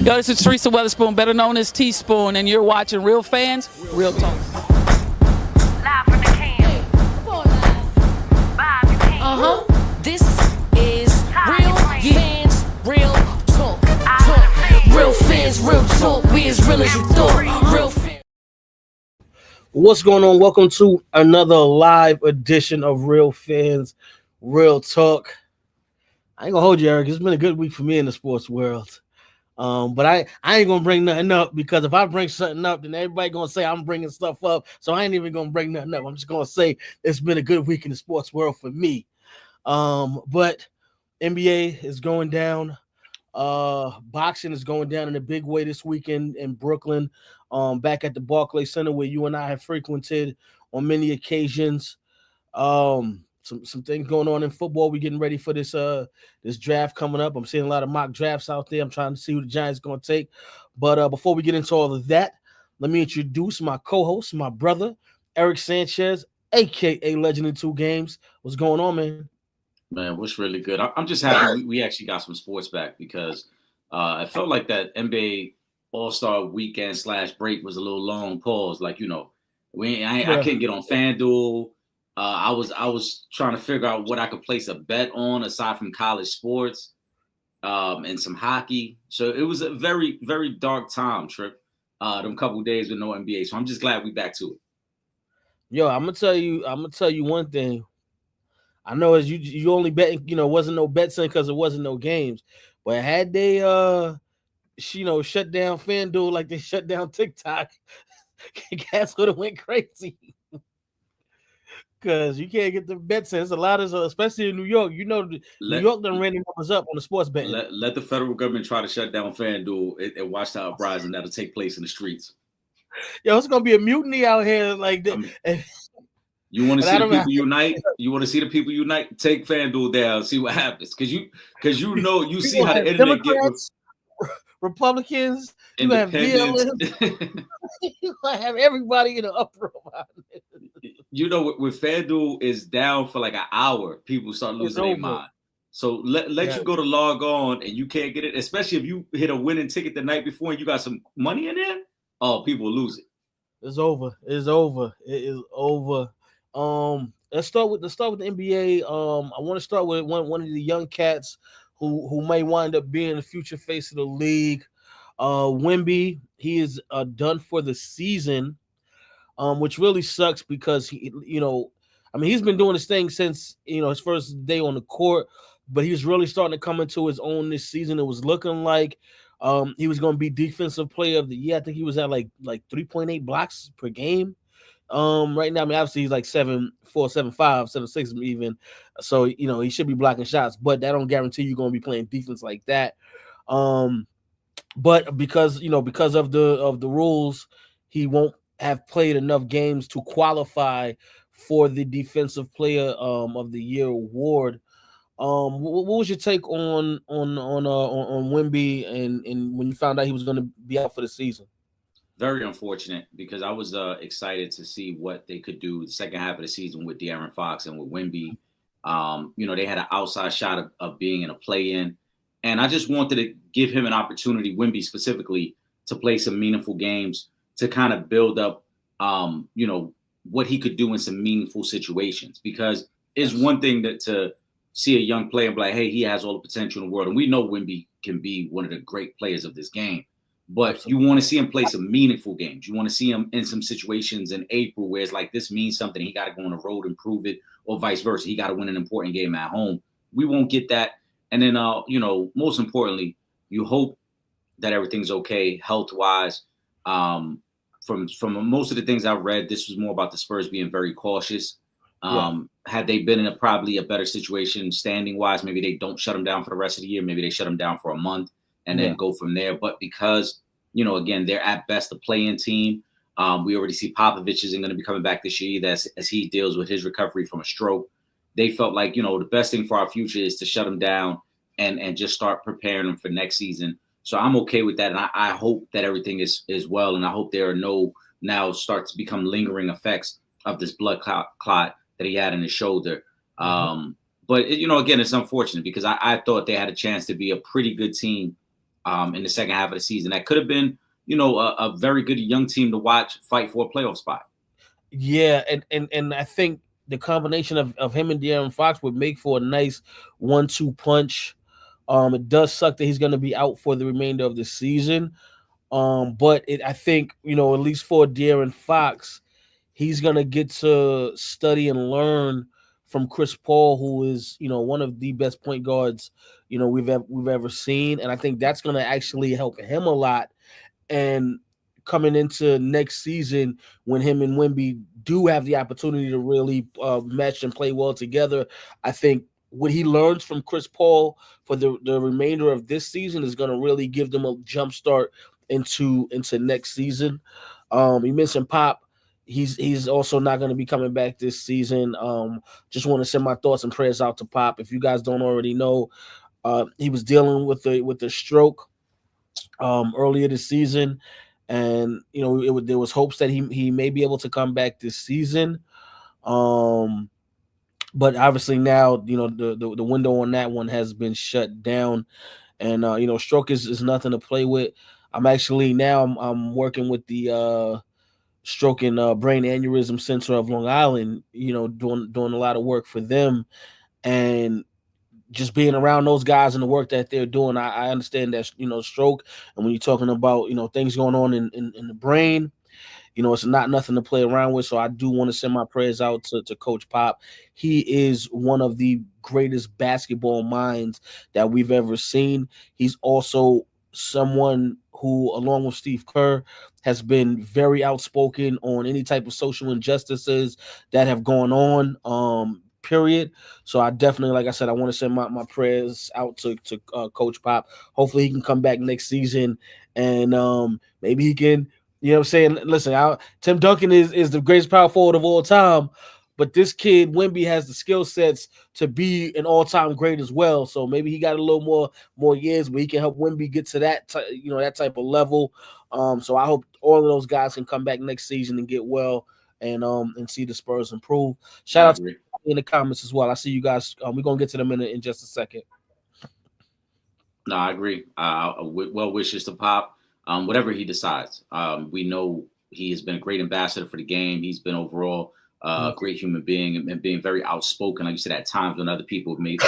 Yo, this is Teresa Weatherspoon, better known as Teaspoon, and you're watching Real Fans, Real Talk. Live from the can. Vibe, you can. This is Real Fans, Real Talk. Real fans, real talk. We as real as you thought. Real fans. What's going on? Welcome to another live edition of Real Fans, Real Talk. I ain't gonna hold you, Eric. It's been a good week for me in the sports world. But I ain't gonna bring nothing up, because if I bring something up, then everybody gonna say I'm bringing stuff up. So I ain't even gonna bring nothing up. I'm just gonna say it's been a good week in the sports world for me. But NBA is going down. Boxing is going down in a big way this weekend in Brooklyn. Back at the Barclays Center, where you and I have frequented on many occasions. Some things going on in football. We're getting ready for this draft coming up. I'm seeing a lot of mock drafts out there. I'm trying to see who the Giants are going to take. But before we get into all of that, let me introduce my co-host, my brother, Eric Sanchez, a.k.a. Legend in Two Games. What's going on, man? Man, what's really good. I'm just happy we actually got some sports back, because I felt like that NBA All-Star weekend / break was a little long pause. Like, you know, I couldn't get on FanDuel. I was trying to figure out what I could place a bet on aside from college sports, and some hockey. So it was a very, very dark time, Trip. Them couple days with no NBA. So I'm just glad we back to it. Yo, I'm gonna tell you one thing. I know as you only betting, wasn't no bets in because it wasn't no games. But had they shut down FanDuel like they shut down TikTok, guys would have went crazy. Because you can't get the bets in. It's a lot of, especially in New York. New York done ran the numbers up on the sports betting. Let the federal government try to shut down FanDuel and watch the uprising that'll take place in the streets. Yo, it's gonna be a mutiny out here like that. You want to see the people unite? You want to see the people unite? Take FanDuel down, see what happens. Because you see how the internet gets. Republicans, you have VLS, you have everybody in the uproar. You know, when FanDuel is down for like an hour, people start losing their mind. So let you go to log on and you can't get it, especially if you hit a winning ticket the night before and you got some money in there. Oh, people will lose it. It's over. It is over. Let's start with the NBA. I want to start with one of the young cats who may wind up being the future face of the league. Wemby, he is done for the season, which really sucks because he's been doing his thing since his first day on the court, but he was really starting to come into his own this season. It was looking like he was going to be defensive player of the year. I think he was at like 3.8 blocks per game. Right now, I mean, obviously he's like 7'4", 7'5", 7'6" even. So, he should be blocking shots, but that don't guarantee you're going to be playing defense like that. But because of the rules, he won't have played enough games to qualify for the defensive player of the year award. What was your take on Wemby and when you found out he was going to be out for the season? Very unfortunate, because I was excited to see what they could do the second half of the season with De'Aaron Fox and with Wemby. They had an outside shot of being in a play-in. And I just wanted to give him an opportunity, Wemby specifically, to play some meaningful games, to kind of build up, what he could do in some meaningful situations. Because it's one thing to see a young player and be like, hey, he has all the potential in the world. And we know Wemby can be one of the great players of this game. But you want to see him play some meaningful games. You want to see him in some situations in April where it's like, this means something. He got to go on the road and prove it, or vice versa. He got to win an important game at home. We won't get that. And then, most importantly, you hope that everything's okay health-wise. From most of the things I've read, this was more about the Spurs being very cautious. Had they been in probably a better situation standing-wise, maybe they don't shut him down for the rest of the year. Maybe they shut him down for a month and then go from there. But because, again, they're at best a play-in team. We already see Popovich isn't going to be coming back this year either, as he deals with his recovery from a stroke. They felt like, the best thing for our future is to shut him down and just start preparing him for next season. So I'm okay with that. And I hope that everything is well. And I hope there are no now start to become lingering effects of this blood clot that he had in his shoulder. But, again, it's unfortunate because I thought they had a chance to be a pretty good team in the second half of the season. That could have been, a very good young team to watch fight for a playoff spot. Yeah, and I think the combination of him and De'Aaron Fox would make for a nice 1-2 punch. It does suck that he's going to be out for the remainder of the season. But I think, at least for De'Aaron Fox, he's going to get to study and learn from Chris Paul, who is, one of the best point guards, we've ever seen. And I think that's going to actually help him a lot. And coming into next season, when him and Wemby do have the opportunity to really mesh and play well together, I think what he learns from Chris Paul for the remainder of this season is going to really give them a jump start into next season. You mentioned Pop. He's also not going to be coming back this season. Just want to send my thoughts and prayers out to Pop. If you guys don't already know, he was dealing with the stroke earlier this season, and there was hopes that he may be able to come back this season. But obviously now, the window on that one has been shut down, and stroke is nothing to play with. I'm actually now I'm working with the Stroke and Brain Aneurysm Center of Long Island, doing a lot of work for them, and just being around those guys and the work that they're doing, I understand that stroke, and when you're talking about things going on in the brain, it's not nothing to play around with. So I do want to send my prayers out to Coach Pop. He is one of the greatest basketball minds that we've ever seen. He's also someone who, along with Steve Kerr, has been very outspoken on any type of social injustices that have gone on, period. So I definitely, like I said, I want to send my prayers out to Coach Pop. Hopefully he can come back next season, and maybe he can, listen, Tim Duncan is the greatest power forward of all time, but this kid, Wemby, has the skill sets to be an all-time great as well. So maybe he got a little more years where he can help Wemby get to that type of level. So I hope all of those guys can come back next season and get well, and see the Spurs improve. Shout out to in the comments as well. I see you guys. We're gonna get to them in just a second. No, I agree. Well wishes to Pop. Whatever he decides, we know he has been a great ambassador for the game. He's been overall a great human being and being very outspoken. Like you said, at times when other people have been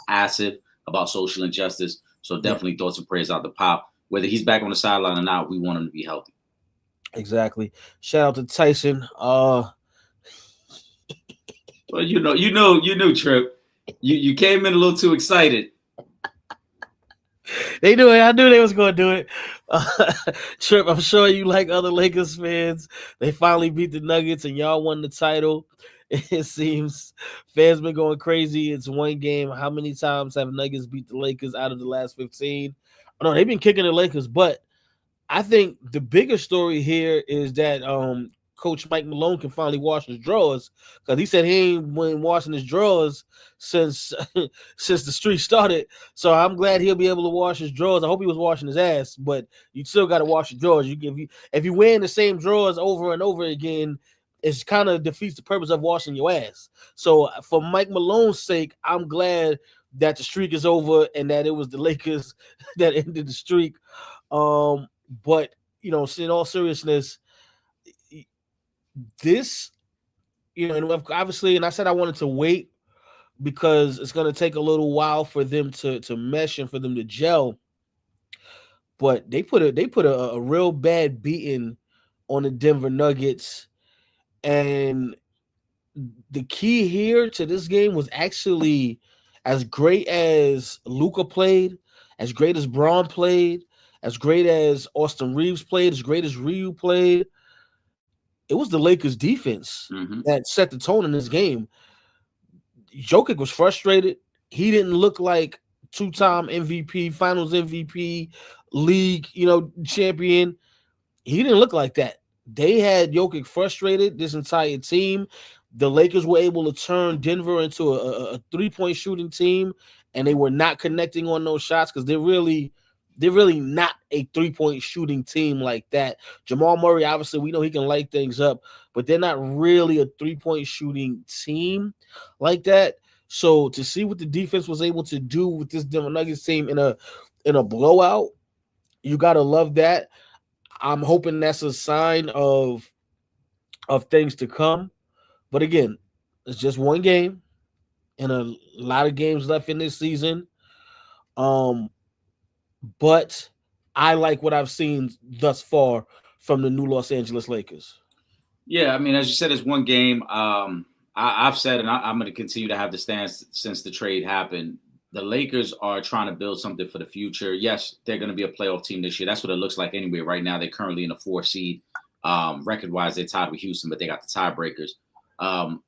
passive about social injustice. So definitely thoughts and prayers out to Pop. Whether he's back on the sideline or not, we want him to be healthy. Exactly. Shout out to Tyson. Well, you knew, Trip. You came in a little too excited. They knew it. I knew they was going to do it. Trip, I'm sure you like other Lakers fans. They finally beat the Nuggets and y'all won the title. It seems fans been going crazy. It's one game. How many times have Nuggets beat the Lakers out of the last 15? No, they've been kicking the Lakers, but I think the bigger story here is that Coach Mike Malone can finally wash his drawers, because he said he ain't been washing his drawers since the streak started. So I'm glad he'll be able to wash his drawers. I hope he was washing his ass, but you still got to wash your drawers. If you wearing the same drawers over and over again, it kind of defeats the purpose of washing your ass. So for Mike Malone's sake, I'm glad that the streak is over and that it was the Lakers that ended the streak. But in all seriousness, this, and obviously, and I said I wanted to wait because it's going to take a little while for them to mesh and for them to gel. But they put a real bad beating on the Denver Nuggets, and the key here to this game was actually, as great as Luka played, as great as Braun played, as great as Austin Reeves played, as great as Ryu played, it was the Lakers defense that set the tone in this game. Jokic was frustrated. He didn't look like two-time MVP, finals MVP, league, champion. He didn't look like that. They had Jokic frustrated, this entire team. The Lakers were able to turn Denver into a three-point shooting team, and they were not connecting on those shots because they're really not a three-point shooting team like that. Jamal Murray, obviously, we know he can light things up, but they're not really a three-point shooting team like that. So to see what the defense was able to do with this Denver Nuggets team in a blowout, You gotta love that. I'm hoping that's a sign of things to come. But again, it's just one game and a lot of games left in this season. Um, but I like what I've seen thus far from the new Los Angeles Lakers. Yeah, I mean, as you said, it's one game. I've said, and I'm going to continue to have the stance since the trade happened. The Lakers are trying to build something for the future. Yes, they're going to be a playoff team this year. That's what it looks like anyway. Right now, they're currently in the 4th seed. Record-wise, they're tied with Houston, but they got the tiebreakers.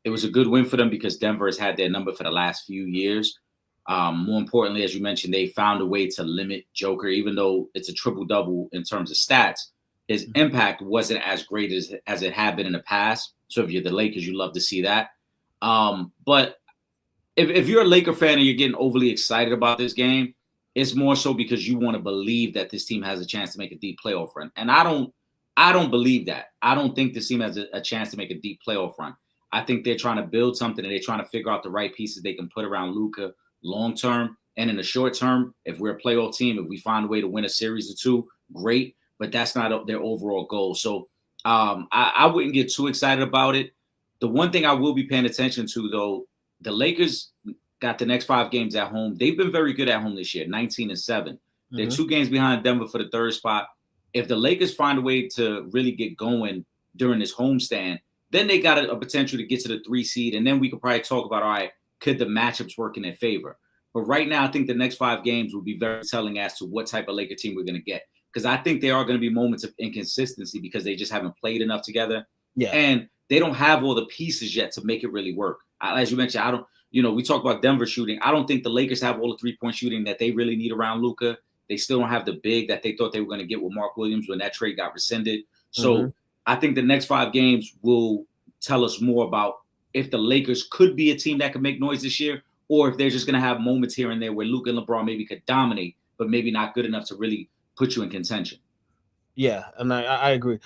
It was a good win for them because Denver has had their number for the last few years. More importantly, as you mentioned, they found a way to limit Joker, even though it's a triple-double in terms of stats. His impact wasn't as great as it had been in the past. So if you're the Lakers, you love to see that. But if you're a Laker fan and you're getting overly excited about this game, it's more so because you want to believe that this team has a chance to make a deep playoff run. And I don't believe that. I don't think this team has a chance to make a deep playoff run. I think they're trying to build something and they're trying to figure out the right pieces they can put around Luka long term. And in the short term, if we're a playoff team, if we find a way to win a series or two, great. But that's not their overall goal. So I wouldn't get too excited about it. The one thing I will be paying attention to, though, the Lakers got the next 5 games at home. They've been very good at home this year, 19-7. They're 2 games behind Denver for the 3rd spot. If the Lakers find a way to really get going during this homestand, then they got a potential to get to the 3 seed. And then we could probably talk about, all right, could the matchups work in their favor? But right now, I think the next 5 games will be very telling as to what type of Laker team we're going to get. Because I think there are going to be moments of inconsistency because they just haven't played enough together. Yeah. And they don't have all the pieces yet to make it really work. As you mentioned, we talk about Denver shooting. I don't think the Lakers have all the 3-point shooting that they really need around Luka. They still don't have the big that they thought they were going to get with Mark Williams when that trade got rescinded. So I think the next 5 games will tell us more about if the Lakers could be a team that could make noise this year, or if they're just going to have moments here and there where Luka and LeBron maybe could dominate, but maybe not good enough to really put you in contention. Yeah, and I agree.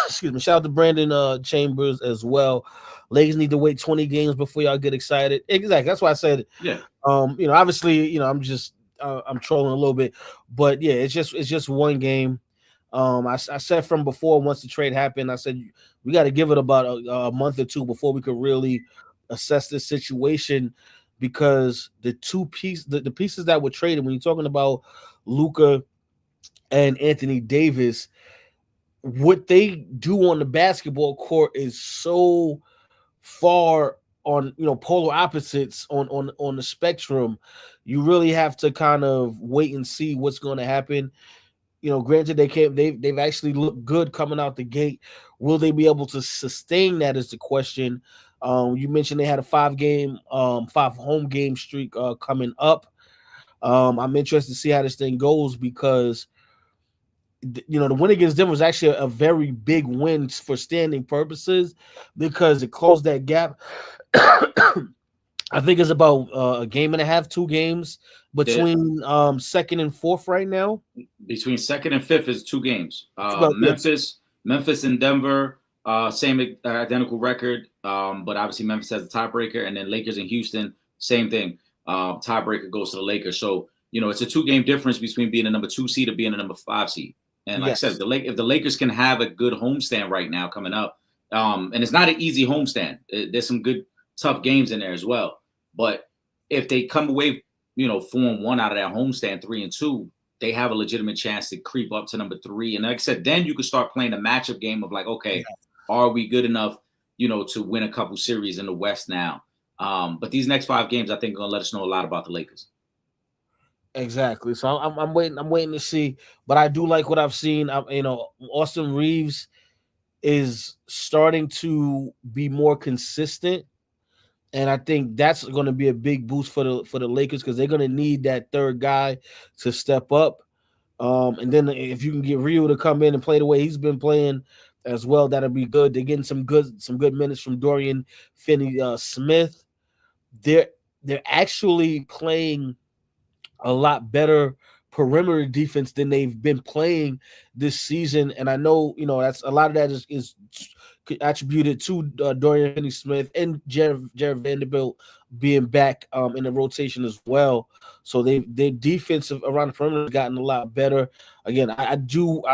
Excuse me. Shout out to Brandon Chambers as well. Lakers need to wait 20 games before y'all get excited. Exactly. That's why I said, yeah. Obviously, I'm just I'm trolling a little bit, but yeah, it's just one game. I said from before, once the trade happened, I said we got to give it about a month or 2 before we could really assess this situation, because the pieces that were traded, when you're talking about Luka and Anthony Davis, what they do on the basketball court is so far on, polar opposites on the spectrum. You really have to kind of wait and see what's going to happen. Granted, they've actually looked good coming out the gate. Will they be able to sustain that is the question. You mentioned they had a 5 home game streak coming up. I'm interested to see how this thing goes, because the win against Denver was actually a very big win for standing purposes, because it closed that gap. I think it's about a game and a half, 2 games between 2nd and 4th right now. Between 2nd and 5th is 2 games. Memphis and Denver, same identical record, but obviously Memphis has a tiebreaker, and then Lakers and Houston, same thing. Tiebreaker goes to the Lakers. So, it's a 2-game difference between being a number 2 seed or being a number 5 seed. And like I said, if the Lakers can have a good homestand right now coming up, and it's not an easy homestand. There's some good, tough games in there as well. But if they come away, 4-1 out of that homestand, 3-2, they have a legitimate chance to creep up to number 3. And like I said, then you can start playing a matchup game of like, okay, are we good enough, to win a couple series in the West now? But these next 5 games, I think, are going to let us know a lot about the Lakers. Exactly. So I'm waiting to see. But I do like what I've seen. Austin Reeves is starting to be more consistent. And I think that's going to be a big boost for the Lakers, because they're going to need that 3rd guy to step up. And then if you can get Rio to come in and play the way he's been playing as well, that'll be good. They're getting some good minutes from Dorian Finney-Smith. They're actually playing a lot better perimeter defense than they've been playing this season, and I know that's a lot of that is attributed to Dorian Finney-Smith and Jared Vanderbilt being back in the rotation as well. So their defensive around the perimeter has gotten a lot better. Again, I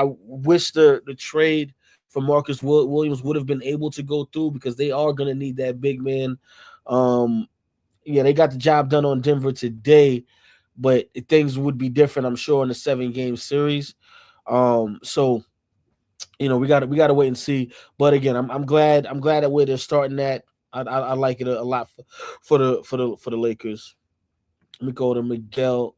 wish the trade for Marcus Williams would have been able to go through because they are going to need that big man. Yeah, they got the job done on Denver today, but things would be different, I'm sure, in the 7-game series. So we got to wait and see. But again, I'm glad that where they're starting at. I like it a lot for the Lakers. Let me go to Miguel.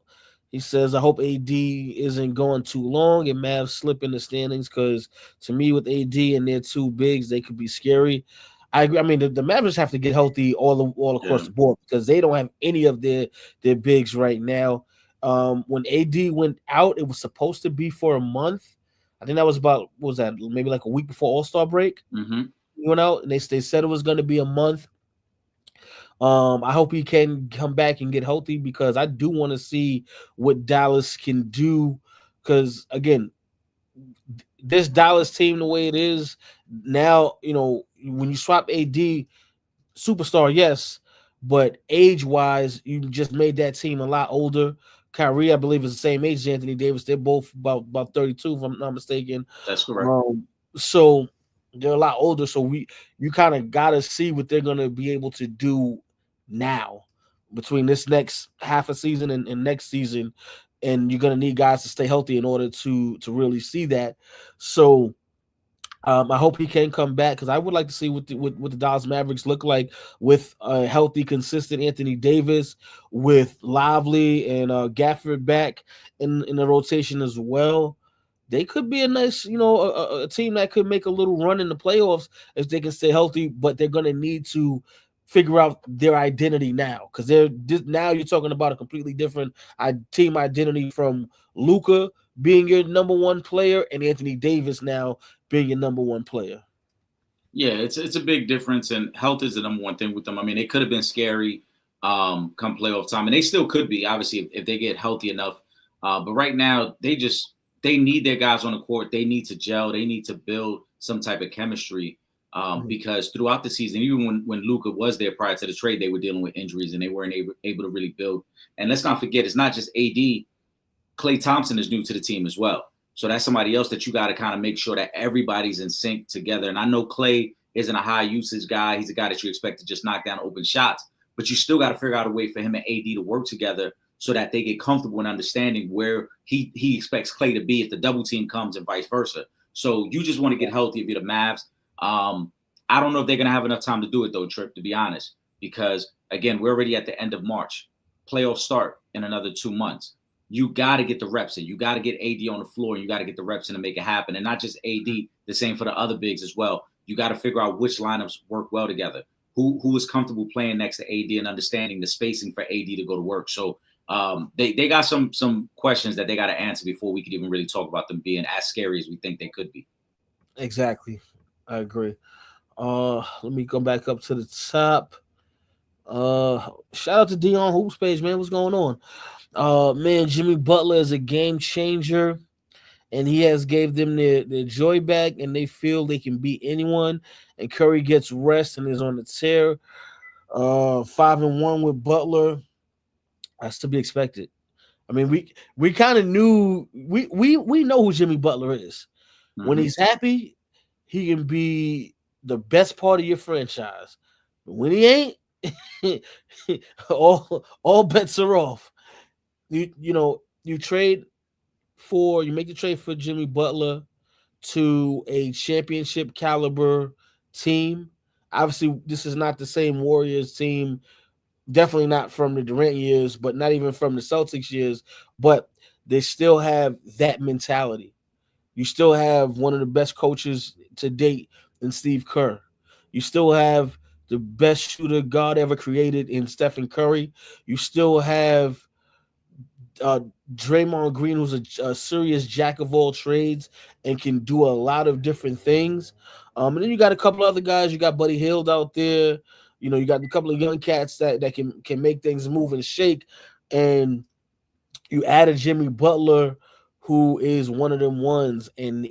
He says, I hope AD isn't going too long and Mavs slip in the standings because to me, with AD and their two bigs, they could be scary. I agree. I mean, the Mavericks have to get healthy all across the board because they don't have any of their bigs right now. When AD went out, it was supposed to be for a month. I think that was about, what was that, maybe like a week before All-Star break? Mm-hmm. He went out, and they said it was going to be a month. I hope he can come back and get healthy because I do want to see what Dallas can do. Because again, this Dallas team, the way it is now, when you swap AD, superstar, yes, but age-wise, you just made that team a lot older. Kyrie, I believe, is the same age as Anthony Davis. They're both about 32, if I'm not mistaken. That's correct. So they're a lot older. So you kind of got to see what they're going to be able to do now between this next half a season and next season. And you're going to need guys to stay healthy in order to really see that. So I hope he can come back because I would like to see what the Dallas Mavericks look like with a healthy, consistent Anthony Davis, with Lively and Gafford back in the rotation as well. They could be a nice, a team that could make a little run in the playoffs if they can stay healthy, but they're going to need to figure out their identity now because now you're talking about a completely different team identity from Luka being your number one player and Anthony Davis now being your number one player. Yeah, it's a big difference, and health is the number one thing with them. I mean, they could have been scary come playoff time, and they still could be, obviously, if they get healthy enough. But right now, they need their guys on the court. They need to gel. They need to build some type of chemistry because throughout the season, even when Luka was there prior to the trade, they were dealing with injuries, and they weren't able to really build. And let's not forget, it's not just AD. Klay Thompson is new to the team as well. So that's somebody else that you got to kind of make sure that everybody's in sync together. And I know Klay isn't a high usage guy. He's a guy that you expect to just knock down open shots. But you still got to figure out a way for him and AD to work together so that they get comfortable in understanding where he expects Klay to be if the double team comes and vice versa. So you just want to get healthy if you're the Mavs. I don't know if they're going to have enough time to do it, though, Trip, to be honest, because, again, we're already at the end of March. Playoffs start in another 2 months. You got to get the reps in. You got to get AD on the floor, and you got to get the reps in to make it happen. And not just AD, the same for the other bigs as well. You got to figure out which lineups work well together. Who is comfortable playing next to AD and understanding the spacing for AD to go to work. So they got some questions that they got to answer before we could even really talk about them being as scary as we think they could be. Exactly. I agree. Let me go back up to the top. Shout out to Dion Hoops page, man. What's going on? Man, Jimmy Butler is a game changer, and he has gave them their joy back, and they feel they can beat anyone. And Curry gets rest and is on the tear. 5-1 with Butler. That's to be expected. I mean, we kind of knew we know who Jimmy Butler is. Mm-hmm. When he's happy, he can be the best part of your franchise. But when he ain't, all bets are off. You make the trade for Jimmy Butler to a championship caliber team. Obviously, this is not the same Warriors team, definitely not from the Durant years, but not even from the Celtics years, but they still have that mentality. You still have one of the best coaches to date in Steve Kerr. You still have the best shooter God ever created in Stephen Curry. You still have Draymond Green, who's a serious jack of all trades and can do a lot of different things. And then you got a couple other guys. You got Buddy Hield out there. You got a couple of young cats that can make things move and shake. And you added Jimmy Butler, who is one of them ones. And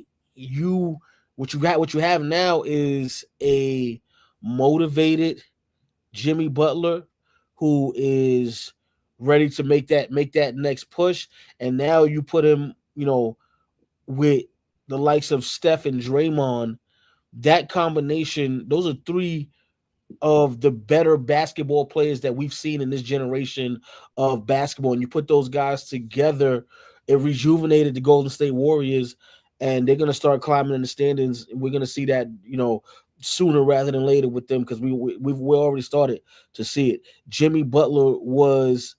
what you have now is a motivated Jimmy Butler who is ready to make that next push. And now you put him, with the likes of Steph and Draymond, that combination, those are three of the better basketball players that we've seen in this generation of basketball. And you put those guys together, it rejuvenated the Golden State Warriors, and they're going to start climbing in the standings. We're going to see that, sooner rather than later with them, because we've already started to see it. Jimmy Butler was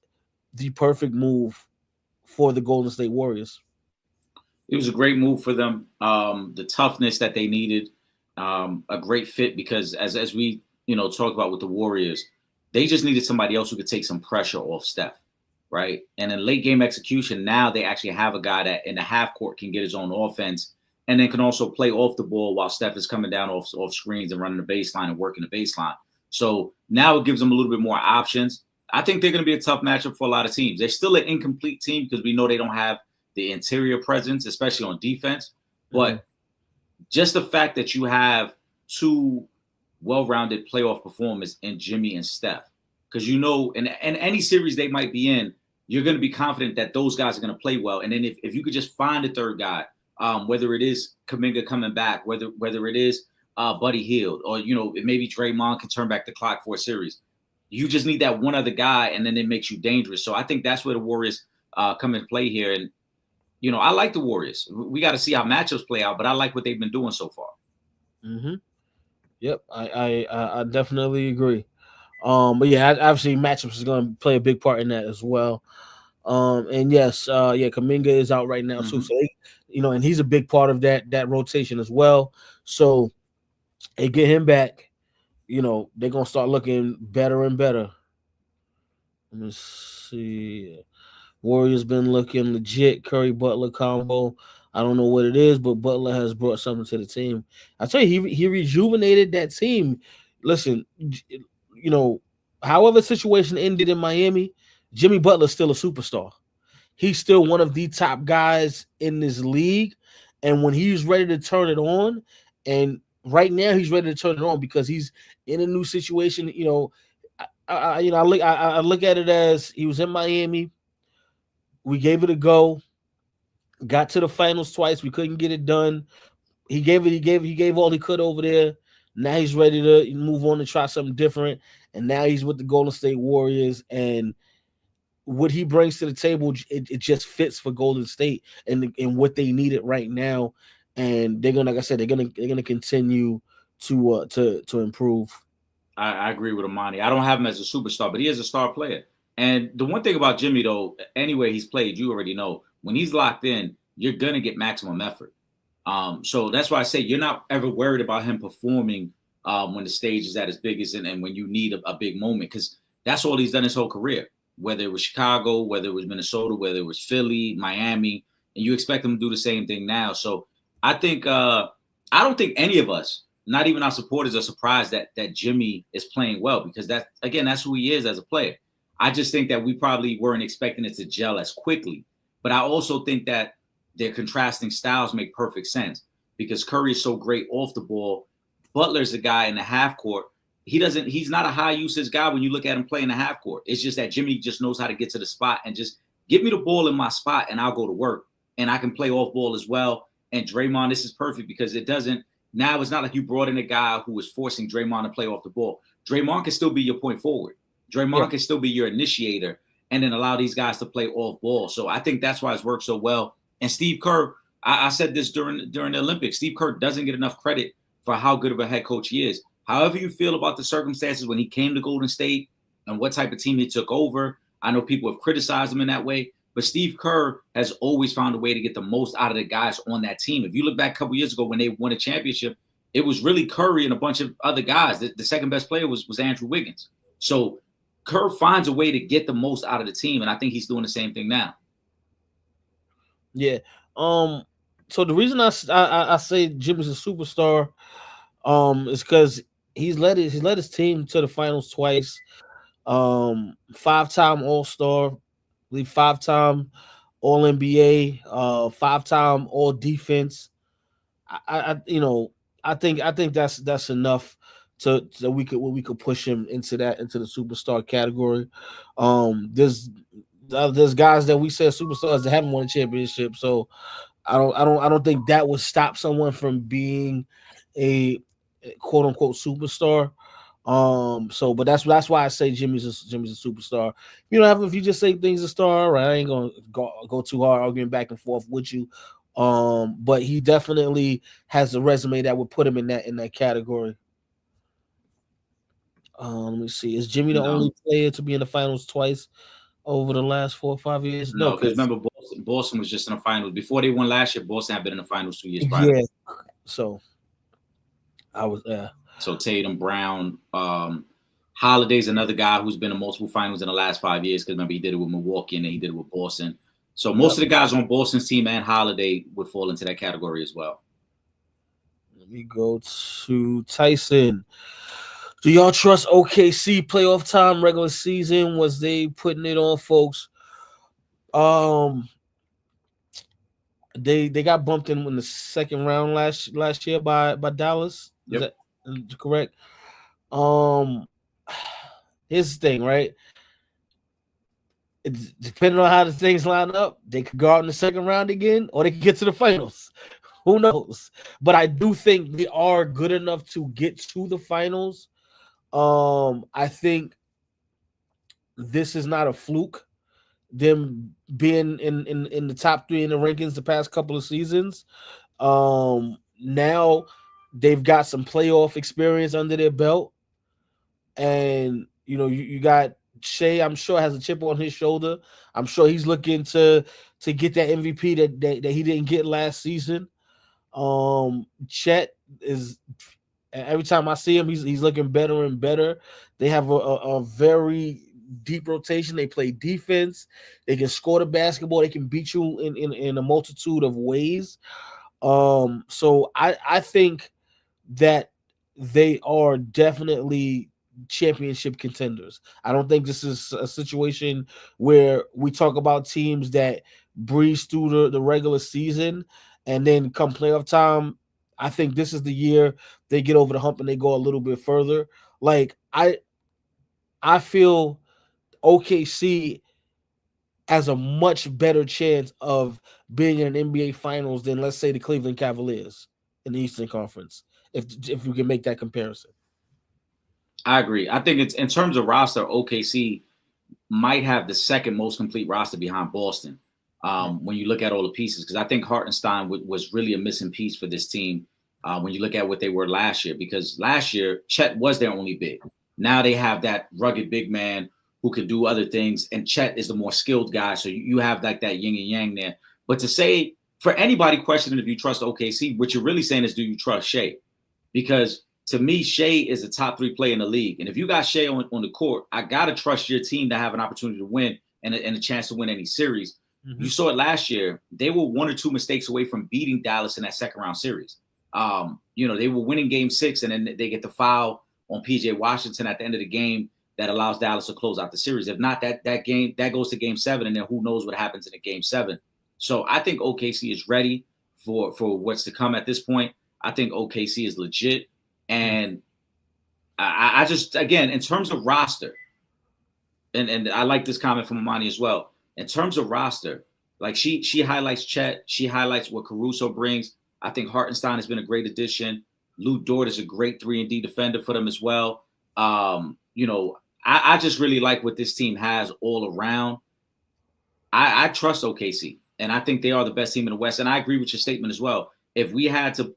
the perfect move for the Golden State Warriors. It was a great move for them. The toughness that they needed, a great fit, because as we talk about with the Warriors, they just needed somebody else who could take some pressure off Steph, right? And in late game execution, now they actually have a guy that in the half court can get his own offense, and then can also play off the ball while Steph is coming down off screens and running the baseline and working the baseline. So now it gives them a little bit more options. I think they're going to be a tough matchup for a lot of teams. They're still an incomplete team because we know they don't have the interior presence, especially on defense. But just the fact that you have two well-rounded playoff performers in Jimmy and Steph, because in any series they might be in, you're going to be confident that those guys are going to play well. And then if you could just find a third guy, whether it is Kuminga coming back, whether it is Buddy Hield, or maybe Draymond can turn back the clock for a series. You just need that one other guy, and then it makes you dangerous. So I think that's where the Warriors come and play here. And I like the Warriors. We got to see how matchups play out, but I like what they've been doing so far. Mm-hmm. Yep, I definitely agree. But yeah, obviously matchups is going to play a big part in that as well. And yes, Kuminga is out right now too. So and he's a big part of that rotation as well. So they get him back. They're gonna start looking better and better. Let me see. Warriors been looking legit. Curry Butler combo. I don't know what it is, but Butler has brought something to the team. I tell you, he rejuvenated that team. Listen, however situation ended in Miami, Jimmy Butler's still a superstar. He's still one of the top guys in this league. And when he's ready to turn it on, and right now he's ready to turn it on because he's in a new situation. I look at it as he was in Miami. We gave it a go. Got to the finals twice. We couldn't get it done. He gave all he could over there. Now he's ready to move on and try something different. And now he's with the Golden State Warriors. And what he brings to the table, it just fits for Golden State and what they needed right now. And they're gonna, like I said, they're gonna continue to improve. I agree with Amani. I don't have him as a superstar, but he is a star player. And the one thing about Jimmy, though, anywhere he's played, you already know, when he's locked in, you're going to get maximum effort. So that's why I say you're not ever worried about him performing when the stage is at its biggest and when you need a big moment, because that's all he's done his whole career, whether it was Chicago, whether it was Minnesota, whether it was Philly, Miami, and you expect him to do the same thing now. So I think I don't think any of us, not even our supporters, are surprised that Jimmy is playing well, because that's who he is as a player. I just think that we probably weren't expecting it to gel as quickly. But I also think that their contrasting styles make perfect sense, because Curry is so great off the ball. Butler's a guy in the half court. He's not a high usage guy when you look at him play in the half court. It's just that Jimmy just knows how to get to the spot and just get me the ball in my spot and I'll go to work. And I can play off ball as well. And Draymond, this is perfect because now it's not like you brought in a guy who was forcing Draymond to play off the ball. Draymond can still be your point forward. Draymond can still be your initiator and then allow these guys to play off ball. So I think that's why it's worked so well. And Steve Kerr, I said this during the Olympics, Steve Kerr doesn't get enough credit for how good of a head coach he is. However you feel about the circumstances when he came to Golden State and what type of team he took over, I know people have criticized him in that way, but Steve Kerr has always found a way to get the most out of the guys on that team. If you look back a couple years ago when they won a championship, it was really Curry and a bunch of other guys. The second best player was Andrew Wiggins. So Kerr finds a way to get the most out of the team, and I think he's doing the same thing now. Yeah. So the reason I say Jimmy's a superstar, is because he's led his team to the finals twice. 5-time All-Star, I believe 5-time All-NBA, 5-time All-Defense. I think that's enough so we could push him into the superstar category. There's guys that we said superstars that haven't won a championship, so I don't think that would stop someone from being a quote unquote superstar. But that's why I say Jimmy's a superstar. If you just say things a star, right? I ain't gonna go too hard arguing back and forth with you. But he definitely has a resume that would put him in that category. Let me see. Is Jimmy the only player to be in the finals twice over the last 4 or 5 years? No, because remember Boston was just in the finals before they won last year. Boston had been in the finals 2 years prior. Yeah. So I was there. So Tatum, Brown, Holiday's another guy who's been in multiple finals in the last 5 years. Because remember he did it with Milwaukee and then he did it with Boston. So most of the guys on Boston's team and Holiday would fall into that category as well. Let me go to Tyson. Do y'all trust OKC playoff time, regular season? Was they putting it on folks? They got bumped in the second round last year by Dallas. Yep. Is that correct? Here's the thing, right? It's depending on how the things line up, they could go out in the second round again, or they could get to the finals. Who knows? But I do think they are good enough to get to the finals. I think this is not a fluke. Them being in the top 3 in the rankings the past couple of seasons. Now they've got some playoff experience under their belt, and you got Shea. I'm sure has a chip on his shoulder. I'm sure he's looking to get that MVP that he didn't get last season. Chet is. Every time I see him, he's looking better and better. They have a very deep rotation. They play defense. They can score the basketball. They can beat you in a multitude of ways. So I think that they are definitely championship contenders. I don't think this is a situation where we talk about teams that breeze through the regular season and then come playoff time. I think this is the year they get over the hump and they go a little bit further. Like I feel OKC has a much better chance of being in an NBA Finals than, let's say, the Cleveland Cavaliers in the Eastern Conference, if we can make that comparison. I agree. I think it's in terms of roster, OKC might have the second most complete roster behind Boston when you look at all the pieces, because I think Hartenstein was really a missing piece for this team when you look at what they were last year, because last year Chet was their only big. Now they have that rugged big man who can do other things, and Chet is the more skilled guy, so you have like that yin and yang there. But to say, for anybody questioning if you trust OKC, what you're really saying is, do you trust Shea? Because to me, Shea is a top 3 player in the league. And if you got Shea on the court, I got to trust your team to have an opportunity to win and a chance to win any series. Mm-hmm. You saw it last year. They were 1 or 2 mistakes away from beating Dallas in that second round series. They were winning game 6, and then they get the foul on PJ Washington at the end of the game that allows Dallas to close out the series. If not, that game, that goes to game 7, and then who knows what happens in a game 7. So I think OKC is ready for what's to come at this point. I think OKC is legit. And I just, again, in terms of roster, and I like this comment from Amani as well. In terms of roster, like she highlights Chet, she highlights what Caruso brings. I think Hartenstein has been a great addition. Lou Dort is a great 3-and-D defender for them as well. I just really like what this team has all around. I trust OKC, and I think they are the best team in the West. And I agree with your statement as well. If we had to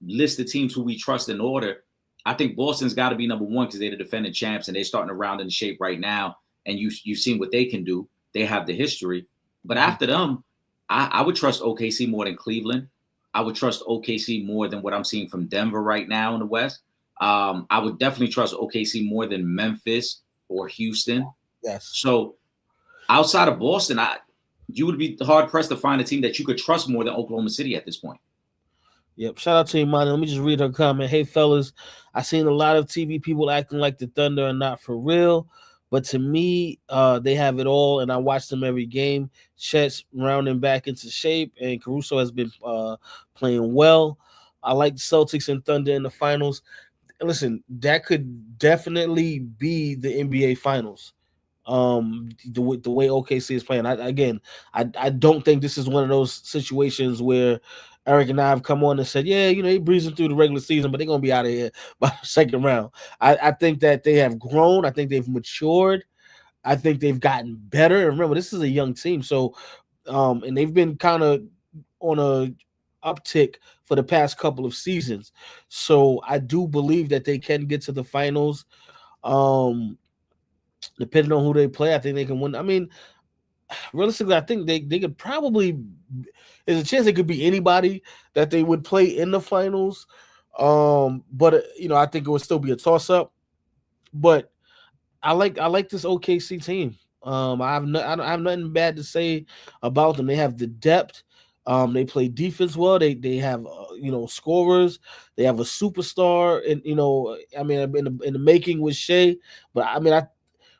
list the teams who we trust in order, I think Boston's got to be number 1 because they're the defending champs and they're starting to round in shape right now. And you've seen what they can do. They have the history. But after them, I would trust OKC more than Cleveland. I would trust OKC more than what I'm seeing from Denver right now in the West. I would definitely trust OKC more than Memphis or Houston. Yes. So outside of Boston, you would be hard pressed to find a team that you could trust more than Oklahoma City at this point. Yep. Shout out to Imani. Let me just read her comment. Hey, fellas, I seen a lot of TV people acting like the Thunder are not for real, but to me, they have it all, and I watch them every game. Chet's rounding back into shape, and Caruso has been playing well. I like the Celtics and Thunder in the finals. listen, that could definitely be the NBA Finals. The way OKC is playing. I don't think this is one of those situations where Eric and I have come on and said, yeah, they breezing through the regular season, but they're gonna be out of here by the second round. I think that they have grown. I think they've matured. I think they've gotten better. And remember, this is a young team, so and they've been kind of on a uptick for the past couple of seasons. So I do believe that they can get to the finals. Depending on who they play, I think they can win. I mean, realistically, I think they could probably. There's a chance it could be anybody that they would play in the finals. But I think it would still be a toss up. But I like this OKC team. I have nothing bad to say about them. They have the depth. They play defense well. They have scorers. They have a superstar, and I mean in the making with Shea. But I mean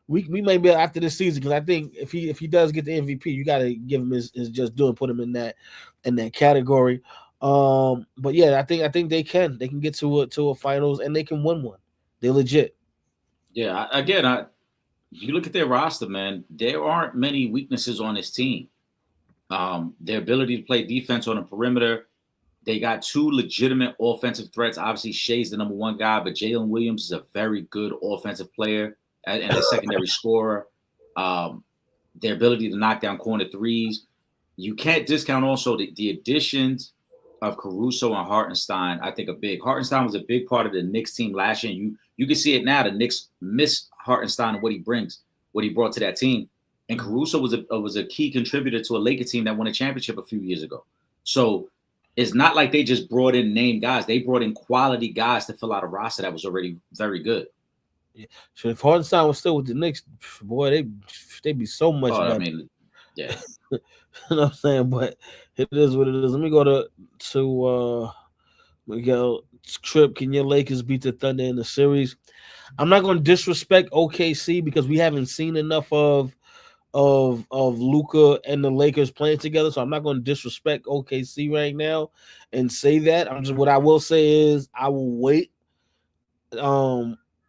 we may be after this season, because I think if he does get the MVP, you got to give him his just due and put him in that category. But yeah, I think they can get to a finals, and they can win one. They're legit. Yeah, again, you look at their roster, man. There aren't many weaknesses on this team. Their ability to play defense on the perimeter. They got two legitimate offensive threats. Obviously, Shea's the number one guy, but Jalen Williams is a very good offensive player and a secondary scorer. Their ability to knock down corner threes. You can't discount also the additions of Caruso and Hartenstein. I think Hartenstein was a big part of the Knicks team last year. You can see it now. The Knicks miss Hartenstein and what he brings, what he brought to that team. And Caruso was a key contributor to a Lakers team that won a championship a few years ago. So it's not like they just brought in name guys. They brought in quality guys to fill out a roster that was already very good. Yeah. So if Hartenstein was still with the Knicks, boy, they'd be so much better. I mean, yeah. You know what I'm saying? But it is what it is. Let me go to Miguel. Trip, can your Lakers beat the Thunder in the series? I'm not going to disrespect OKC because we haven't seen enough of Luka and the Lakers playing together, so I'm not going to disrespect OKC right now and say that. What I will say is I will wait.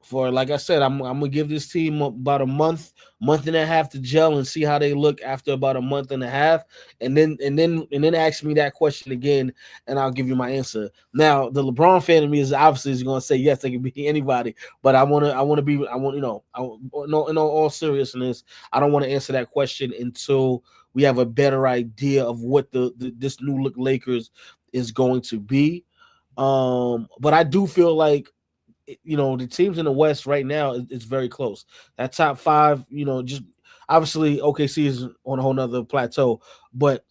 For, like I said, I'm gonna give this team about a month and a half to gel and see how they look after about a month and a half, and then ask me that question again, and I'll give you my answer. Now, the LeBron fan in me is obviously going to say yes, they can be anybody, but in all seriousness, I don't want to answer that question until we have a better idea of what this new look Lakers is going to be. But I do feel like, the teams in the West right now, it's very close. That top five, just obviously OKC is on a whole nother plateau, but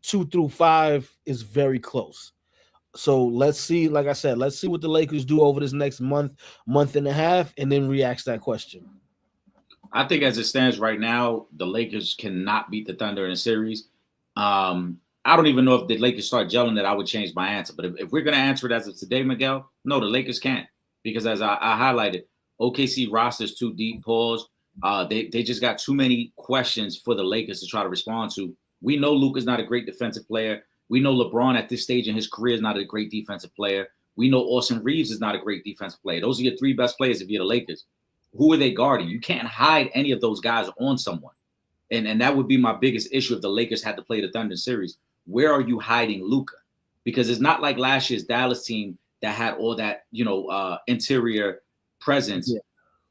2 through 5 is very close. So let's see, like I said, let's see what the Lakers do over this next month and a half, and then re-ask that question. I think as it stands right now, the Lakers cannot beat the Thunder in a series. I don't even know if the Lakers start gelling that I would change my answer. But if we're going to answer it as of today, Miguel, no, the Lakers can't. Because as I highlighted, OKC roster's too deep, pause. They just got too many questions for the Lakers to try to respond to. We know Luka's not a great defensive player. We know LeBron at this stage in his career is not a great defensive player. We know Austin Reeves is not a great defensive player. Those are your three best players if you're the Lakers. Who are they guarding? You can't hide any of those guys on someone. And that would be my biggest issue if the Lakers had to play the Thunder series. Where are you hiding Luka? Because it's not like last year's Dallas team that had all that, interior presence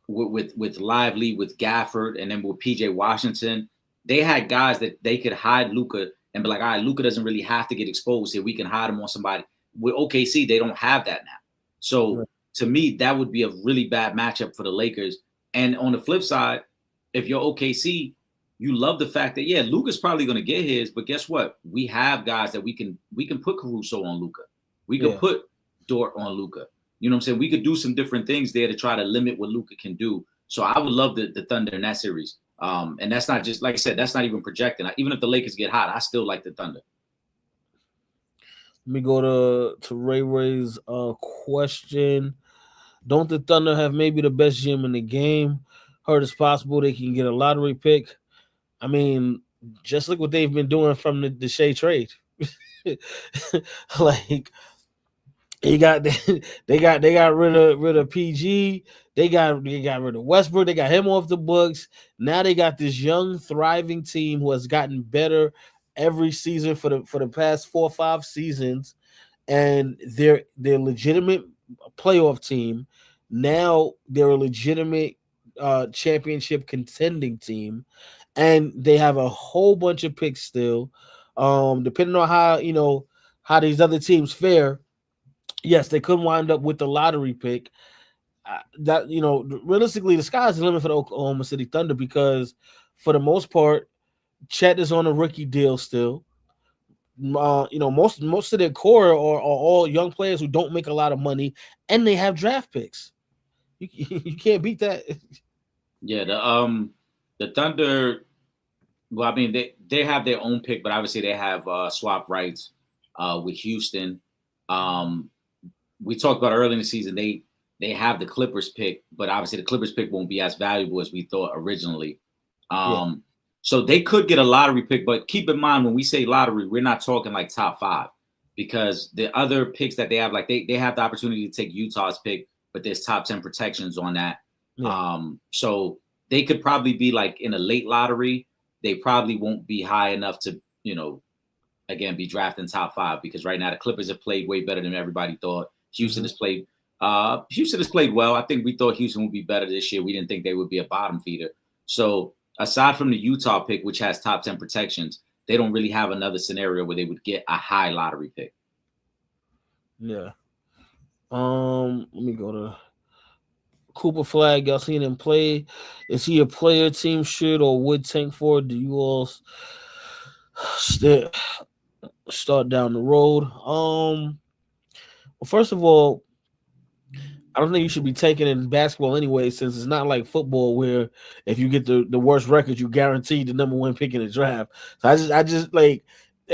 with Lively, with Gafford, and then with PJ Washington. They had guys that they could hide Luka and be like, all right, Luka doesn't really have to get exposed here. We can hide him on somebody. With OKC, they don't have that now. So to me, that would be a really bad matchup for the Lakers. And on the flip side, if you're OKC, you love the fact that, Luka's probably going to get his, but guess what? We have guys that we can put Caruso on Luka. We can put Dort on Luka. You know what I'm saying? We could do some different things there to try to limit what Luka can do. So I would love the Thunder in that series. And that's not just, like I said, that's not even projecting. Even if the Lakers get hot, I still like the Thunder. Let me go to Ray's question. Don't the Thunder have maybe the best gym in the game? Heard it's possible they can get a lottery pick. I mean, just look what they've been doing from the Shea trade. Like, He got they got rid of PG. They got rid of Westbrook. They got him off the books. Now they got this young, thriving team who has gotten better every season for the past 4 or 5 seasons, and they're legitimate playoff team. Now they're a legitimate championship contending team, and they have a whole bunch of picks still. Depending on how these other teams fare, yes, they could wind up with the lottery pick. That realistically, the sky's the limit for the Oklahoma City Thunder because, for the most part, Chet is on a rookie deal still. Most of their core are all young players who don't make a lot of money, and they have draft picks. You can't beat that. Yeah, the Thunder. Well, I mean, they have their own pick, but obviously they have swap rights with Houston. We talked about early in the season they have the Clippers pick, but obviously the Clippers pick won't be as valuable as we thought originally. So they could get a lottery pick, but keep in mind when we say lottery, we're not talking like top 5, because the other picks that they have, like they have the opportunity to take Utah's pick, but there's top 10 protections on that. So they could probably be like in a late lottery. They probably won't be high enough to, again, be drafting top 5, because right now the Clippers have played way better than everybody thought. Houston has played well. I think we thought Houston would be better this year. We didn't think they would be a bottom feeder. So aside from the Utah pick, which has top 10 protections, they don't really have another scenario where they would get a high lottery pick. Yeah. Let me go to Cooper Flag. Y'all seen him play? Is he a player team should or would tank for? Do you all start down the road? Well, first of all, I don't think you should be taking in basketball anyway, since it's not like football where if you get the worst record, you guaranteed the number 1 pick in the draft. So I just like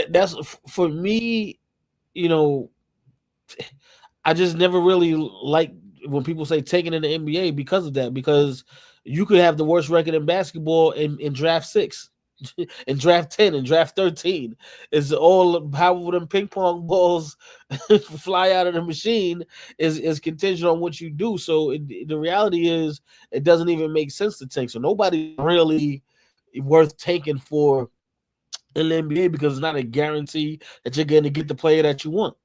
that's for me. I just never really like when people say taking in the NBA because of that, because you could have the worst record in basketball in draft 6. In draft 10 and draft 13, is all how them ping pong balls fly out of the machine is contingent on what you do. So the reality is it doesn't even make sense to tank. So nobody really worth taking for in the NBA because it's not a guarantee that you're going to get the player that you want.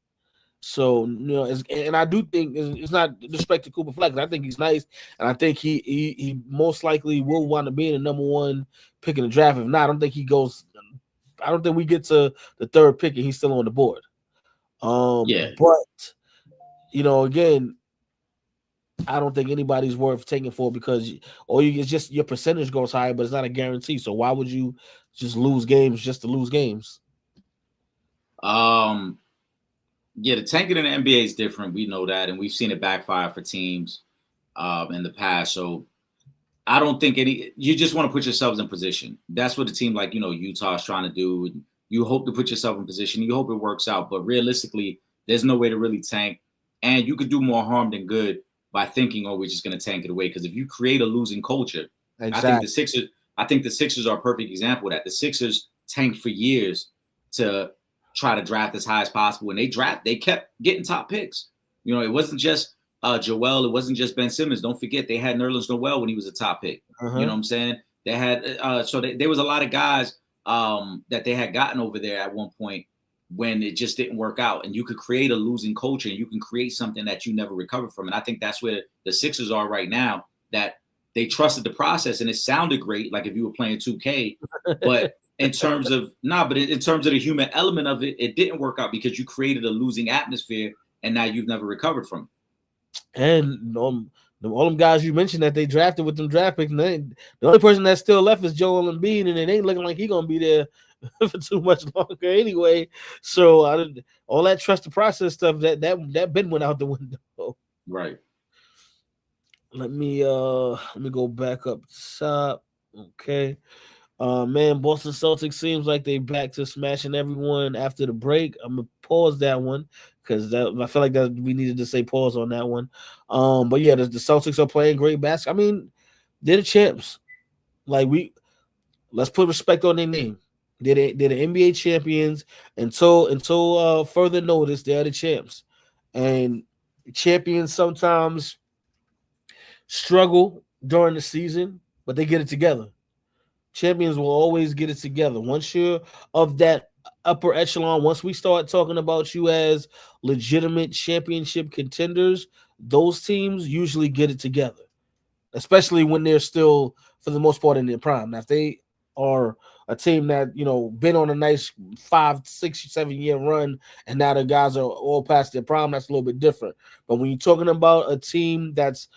So and I do think it's not disrespect to Cooper Flex. I think he's nice, and I think he most likely will want to be in the number 1 pick in the draft. If not, I don't think he goes. I don't think we get to the 3rd pick and he's still on the board. But again, I don't think anybody's worth taking for because it's just your percentage goes higher, but it's not a guarantee. So why would you just lose games just to lose games? Yeah, the tanking in the NBA is different. We know that, and we've seen it backfire for teams in the past. So I don't think you just want to put yourselves in position. That's what a team like, Utah is trying to do. You hope to put yourself in position. You hope it works out. But realistically, there's no way to really tank. And you could do more harm than good by thinking, we're just going to tank it away. Because if you create a losing culture, exactly. I think the Sixers are a perfect example of that. The Sixers tanked for years to try to draft as high as possible. And they kept getting top picks. It wasn't just Joel. It wasn't just Ben Simmons. Don't forget, they had Nerlens Noel when he was a top pick. You know what I'm saying? They had there was a lot of guys that they had gotten over there at one point when it just didn't work out. And you could create a losing culture and you can create something that you never recover from. And I think that's where the Sixers are right now, that they trusted the process and it sounded great, like if you were playing 2K, but in terms of the human element of it, it didn't work out because you created a losing atmosphere and now you've never recovered from it. And all them guys you mentioned that they drafted with them draft picks, the only person that's still left is Joel Embiid, and it ain't looking like he's gonna be there for too much longer anyway. So all that trust the process stuff that been went out the window. Right. Let me go back up top. Okay. Man, Boston Celtics seems like they back to smashing everyone after the break. I'm gonna pause that one because I feel like that we needed to say pause on that one. But yeah, the Celtics are playing great basketball. I mean, they're the champs. Like let's put respect on their name. They're the NBA champions until further notice. They're the champs, And champions sometimes struggle during the season, but they get it together. Champions will always get it together. Once you're of that upper echelon, once we start talking about you as legitimate championship contenders, those teams usually get it together, especially when they're still, for the most part, in their prime. Now, if they are a team that, been on a nice 5, 6, 7 year run, and now the guys are all past their prime, that's a little bit different. But when you're talking about a team that's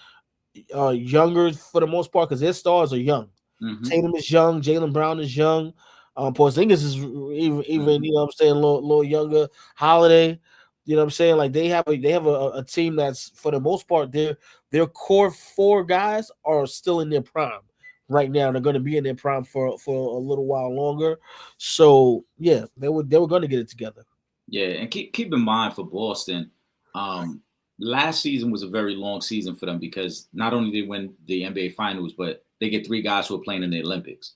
younger for the most part, because their stars are young. Mm-hmm. Tatum is young. Jaylen Brown is young. Porzingis is even you know what I'm saying, a little younger. Holiday, you know what I'm saying? Like they have a team that's, for the most part, their core 4 guys are still in their prime right now. They're going to be in their prime for a little while longer. So yeah, they were going to get it together. Yeah, and keep in mind for Boston, last season was a very long season for them because not only did they win the NBA Finals, but they get 3 guys who are playing in the Olympics.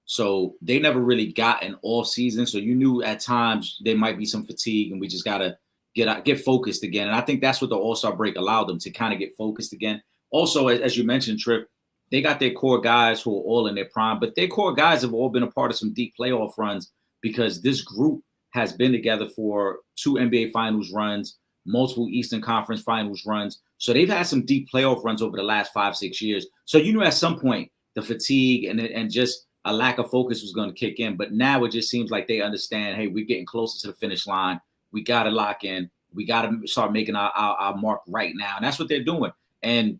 So they never really got an off season. So you knew at times there might be some fatigue, and we just gotta get focused again. And I think that's what the All-Star break allowed them to kind of get focused again. Also, as you mentioned, Trip, they got their core guys who are all in their prime, but their core guys have all been a part of some deep playoff runs because this group has been together for 2 NBA Finals runs, multiple Eastern Conference Finals runs. So they've had some deep playoff runs over the last 5, 6 years. So you knew at some point the fatigue and just a lack of focus was going to kick in. But now it just seems like they understand, hey, we're getting closer to the finish line. We got to lock in. We got to start making our mark right now. And that's what they're doing. And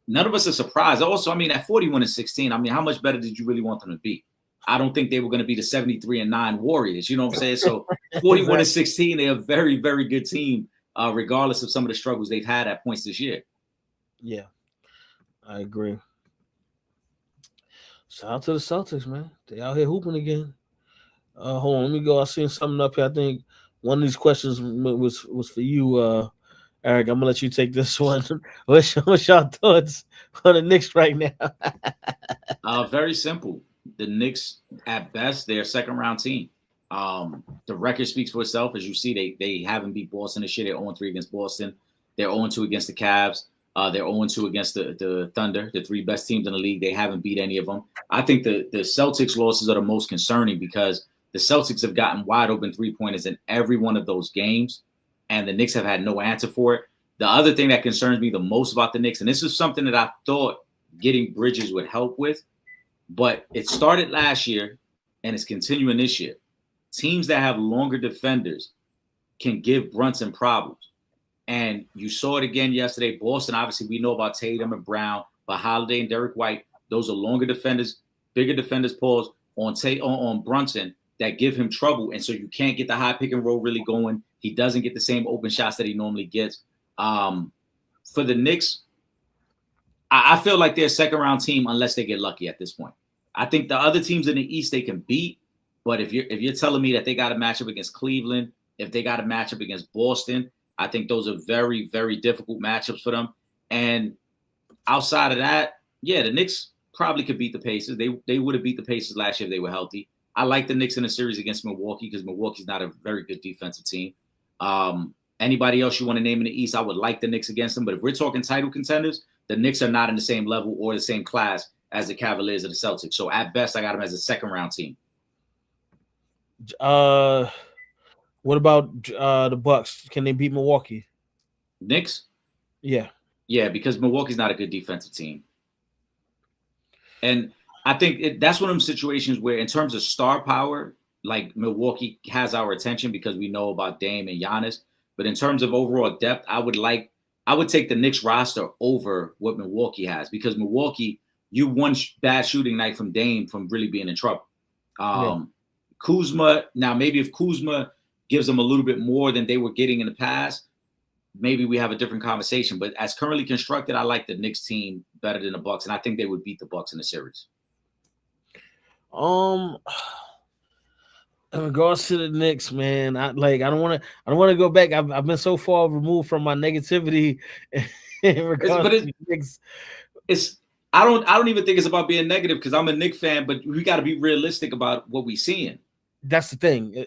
none of us are surprised. Also, I mean, at 41-16, I mean, how much better did you really want them to be? I don't think they were going to be the 73-9 Warriors. You know what I'm saying? So 41-16, they're a very, very good team, regardless of some of the struggles they've had at points this year. Yeah, I agree. Shout out to the Celtics, man. They out here hooping again. Hold on, let me go. I seen something up here. I think one of these questions was for you, Eric. I'm gonna let you take this one. What's your thoughts on the Knicks right now? Very simple. The Knicks, at best, they're a second-round team. The record speaks for itself. As you see, they haven't beat Boston this year. They're 0-3 against Boston. They're 0-2 against the Cavs. They're 0-2 against the Thunder, the 3 best teams in the league. They haven't beat any of them. I think the Celtics losses are the most concerning because the Celtics have gotten wide open 3-pointers in every one of those games, and the Knicks have had no answer for it. The other thing that concerns me the most about the Knicks, and this is something that I thought getting Bridges would help with, but it started last year and it's continuing this year. Teams that have longer defenders can give Brunson problems. And you saw it again yesterday. Boston, obviously, we know about Tatum and Brown, but Holiday and Derek White, those are longer defenders, bigger defenders, pause on Brunson that give him trouble. And so you can't get the high pick and roll really going. He doesn't get the same open shots that he normally gets. For the Knicks, I feel like they're a second-round team unless they get lucky at this point. I think the other teams in the East they can beat, but if you're telling me that they got a matchup against Cleveland, if they got a matchup against Boston, I think those are very, very difficult matchups for them. And outside of that, yeah, the Knicks probably could beat the Pacers. They would have beat the Pacers last year if they were healthy. I like the Knicks in a series against Milwaukee because Milwaukee's not a very good defensive team. Anybody else you want to name in the East, I would like the Knicks against them. But if we're talking title contenders, the Knicks are not in the same level or the same class as the Cavaliers or the Celtics. So at best, I got them as a second-round team. What about the Bucks? Can they beat Milwaukee? Knicks? Yeah. Yeah, because Milwaukee's not a good defensive team. And I think that's one of them situations where in terms of star power, like Milwaukee has our attention because we know about Dame and Giannis. But in terms of overall depth, I would take the Knicks roster over what Milwaukee has because Milwaukee, you one bad shooting night from Dame from really being in trouble. Kuzma, now maybe if Kuzma gives them a little bit more than they were getting in the past, maybe we have a different conversation. But as currently constructed, I like the Knicks team better than the Bucks, and I think they would beat the Bucks in the series. In regards to the Knicks, man, I don't want to go back. I've been so far removed from my negativity in regards to the Knicks. I don't even think it's about being negative because I'm a Knicks fan, but we got to be realistic about what we're seeing. That's the thing.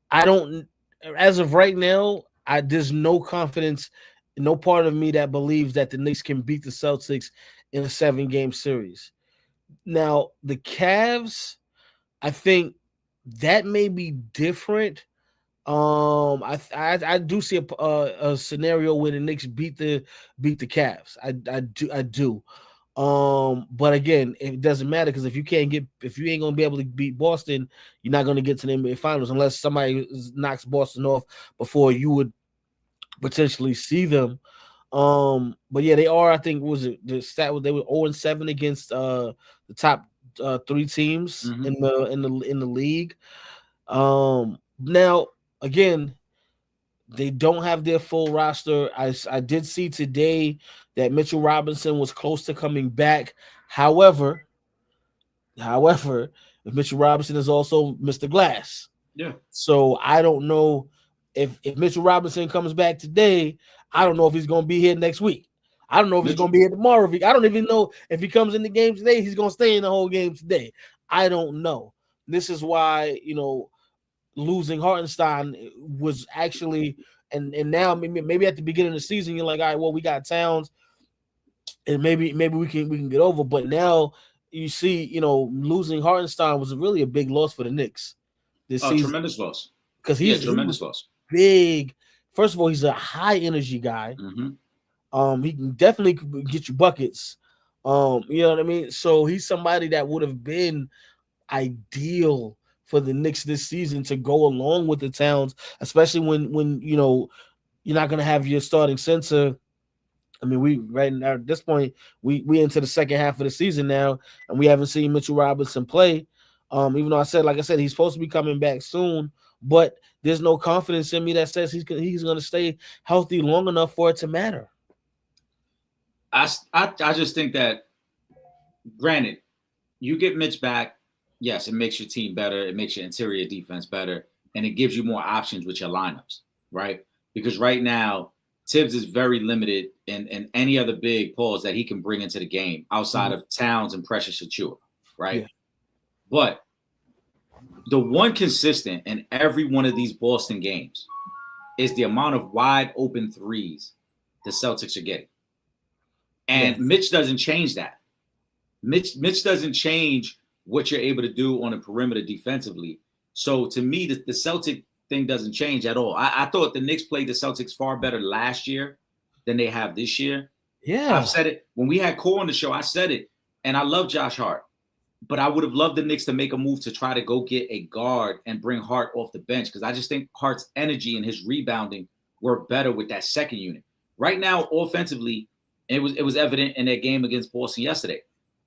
I don't. As of right now, there's no confidence, no part of me that believes that the Knicks can beat the Celtics in a 7-game series. Now, the Cavs, I think that may be different. I do see a scenario where the Knicks beat the Cavs. I do. But again, it doesn't matter because if you ain't gonna be able to beat Boston, you're not gonna get to the NBA Finals unless somebody knocks Boston off before you would potentially see them. But yeah, they are. I think the stat was they were 0-7 against the top 3 teams in the league. Now again, they don't have their full roster. I did see today that Mitchell Robinson was close to coming back. However, Mitchell Robinson is also Mr. Glass. Yeah. So I don't know if Mitchell Robinson comes back today. I don't know if he's going to be here next week. I don't know if he's going to be here tomorrow. I don't even know if he comes in the game today, he's going to stay in the whole game today. I don't know. This is why, losing Hartenstein was actually, and now maybe at the beginning of the season you're like, all right, well, we got Towns, and maybe we can get over. But now you see, losing Hartenstein was really a big loss for the Knicks this season. Tremendous loss. Because he's tremendous loss. Big. First of all, he's a high energy guy. He can definitely get you buckets. You know what I mean? So he's somebody that would have been ideal for the Knicks this season to go along with the Towns, especially when you're not going to have your starting center. I mean, we right now at this point we into the second half of the season now, and we haven't seen Mitchell Robinson play. Even though like I said, he's supposed to be coming back soon, but there's no confidence in me that says he's going to stay healthy long enough for it to matter. I just think that, granted, you get Mitch back. Yes, it makes your team better. It makes your interior defense better. And it gives you more options with your lineups, right? Because right now, Tibbs is very limited in any other big pause that he can bring into the game outside of Towns and Precious Achiuwa, right? Yeah. But the one consistent in every one of these Boston games is the amount of wide open threes the Celtics are getting. And Mitch doesn't change that. Mitch doesn't change what you're able to do on a perimeter defensively. So to me, the Celtic thing doesn't change at all. I thought the Knicks played the Celtics far better last year than they have this year. Yeah. I've said it. When we had Cole on the show, I said it. And I love Josh Hart. But I would have loved the Knicks to make a move to try to go get a guard and bring Hart off the bench because I just think Hart's energy and his rebounding were better with that second unit. Right now, offensively, it was evident in that game against Boston yesterday.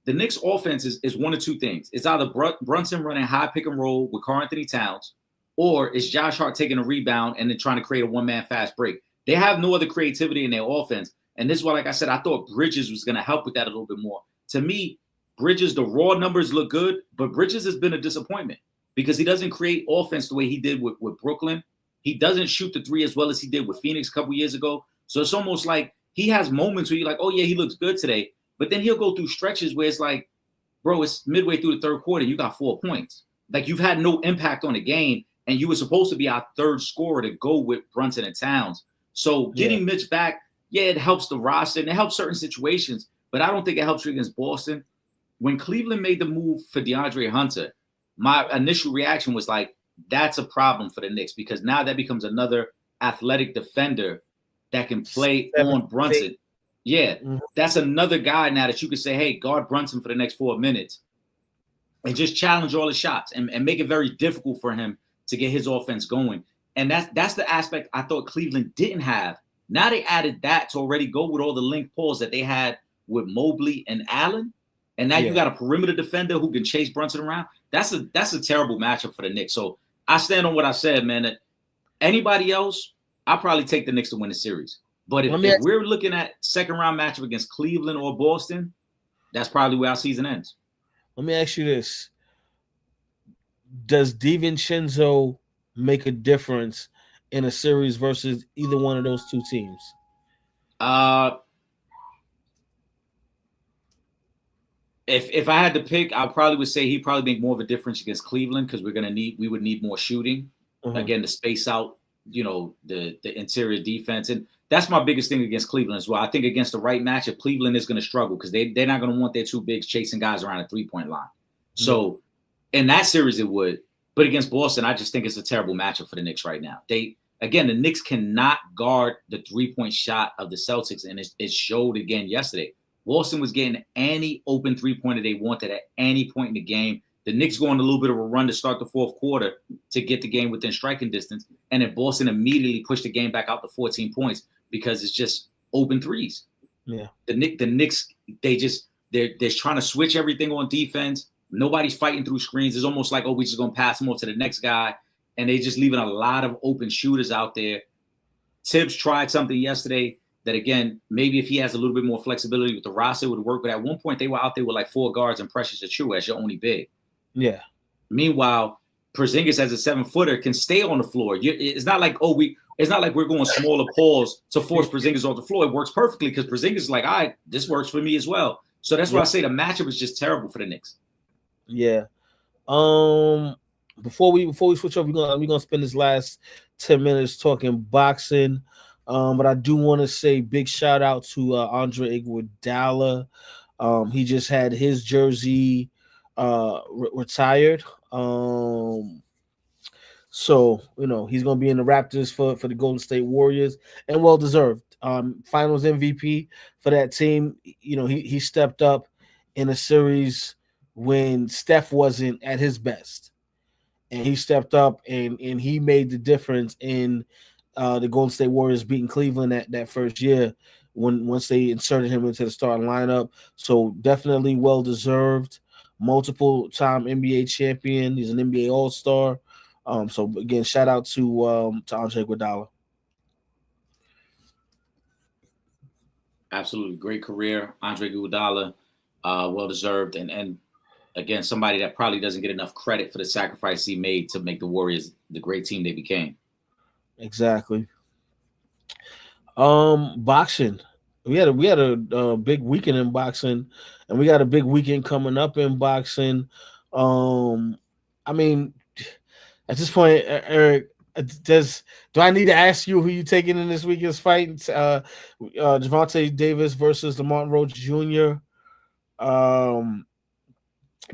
The Knicks' offense is one of two things. It's either Brunson running high pick and roll with Karl-Anthony Towns, or it's Josh Hart taking a rebound and then trying to create a one-man fast break. They have no other creativity in their offense. And this is why, like I said, I thought Bridges was going to help with that a little bit more. To me, Bridges, the raw numbers look good, but Bridges has been a disappointment because he doesn't create offense the way he did with Brooklyn. He doesn't shoot the three as well as he did with Phoenix a couple years ago. So it's almost like he has moments where you're like, oh, yeah, he looks good today. But then he'll go through stretches where it's like, bro, it's midway through the third quarter. You got 4 points. Like you've had no impact on the game, and you were supposed to be our third scorer to go with Brunson and Towns. So getting Mitch back, it helps the roster, and it helps certain situations, but I don't think it helps you against Boston. When Cleveland made the move for DeAndre Hunter, my initial reaction was like, that's a problem for the Knicks because now that becomes another athletic defender that can play on Brunson. Yeah, that's another guy now that you could say, hey, guard Brunson for the next 4 minutes and just challenge all the shots and make it very difficult for him to get his offense going. And that's the aspect I thought Cleveland didn't have. Now they added that to already go with all the link pulls that they had with Mobley and Allen. And now you got a perimeter defender who can chase Brunson around. That's a terrible matchup for the Knicks. So I stand on what I said, man. That anybody else, I'll probably take the Knicks to win the series. But if we're looking at second round matchup against Cleveland or Boston, that's probably where our season ends. Let me ask you this. Does DiVincenzo make a difference in a series versus either one of those two teams? If I had to pick, I probably would say he'd probably make more of a difference against Cleveland because we would need more shooting again to space out the interior defense. And that's my biggest thing against Cleveland as well. I think against the right matchup, Cleveland is going to struggle because they're not going to want their two bigs chasing guys around a 3-point line. So in that series, it would. But against Boston, I just think it's a terrible matchup for the Knicks right now. The Knicks cannot guard the 3-point shot of the Celtics, and it showed again yesterday. Boston was getting any open 3-pointer they wanted at any point in the game. The Knicks go on a little bit of a run to start the fourth quarter to get the game within striking distance, and then Boston immediately pushed the game back out to 14 points because it's just open threes. Yeah, the Knicks, they're trying to switch everything on defense. Nobody's fighting through screens. It's almost like, we're just gonna pass them off to the next guy, and they just leaving a lot of open shooters out there. Tibbs tried something yesterday that, again, maybe if he has a little bit more flexibility with the roster, it would work. But at one point, they were out there with like 4 guards and Precious Achiuwa as your only big. Yeah. Meanwhile, Porzingis as a 7-footer can stay on the floor. It's not like we're going smaller pulls to force Porzingis off the floor. It works perfectly because Porzingis is like, all right, this works for me as well. So that's why I say the matchup is just terrible for the Knicks. Yeah. Before we switch up, we're gonna spend this last 10 minutes talking boxing. But I do want to say big shout out to Andre Iguodala. He just had his jersey retired. So he's gonna be in the Raptors for the Golden State Warriors, and well deserved. Finals MVP for that team. He stepped up in a series when Steph wasn't at his best, and he stepped up and he made the difference in the Golden State Warriors beating Cleveland that first year once they inserted him into the starting lineup. So definitely well deserved. Multiple time NBA champion. He's an NBA All-Star. So again, shout out to Andre Iguodala. Absolutely great career, Andre Iguodala. Well deserved, and again, somebody that probably doesn't get enough credit for the sacrifice he made to make the Warriors the great team they became. Exactly. Boxing. We had a big weekend in boxing, and we got a big weekend coming up in boxing. I mean, at this point, Eric, do I need to ask you who you taking in this weekend's fight? Gervonta Davis versus Lamont Roach Jr.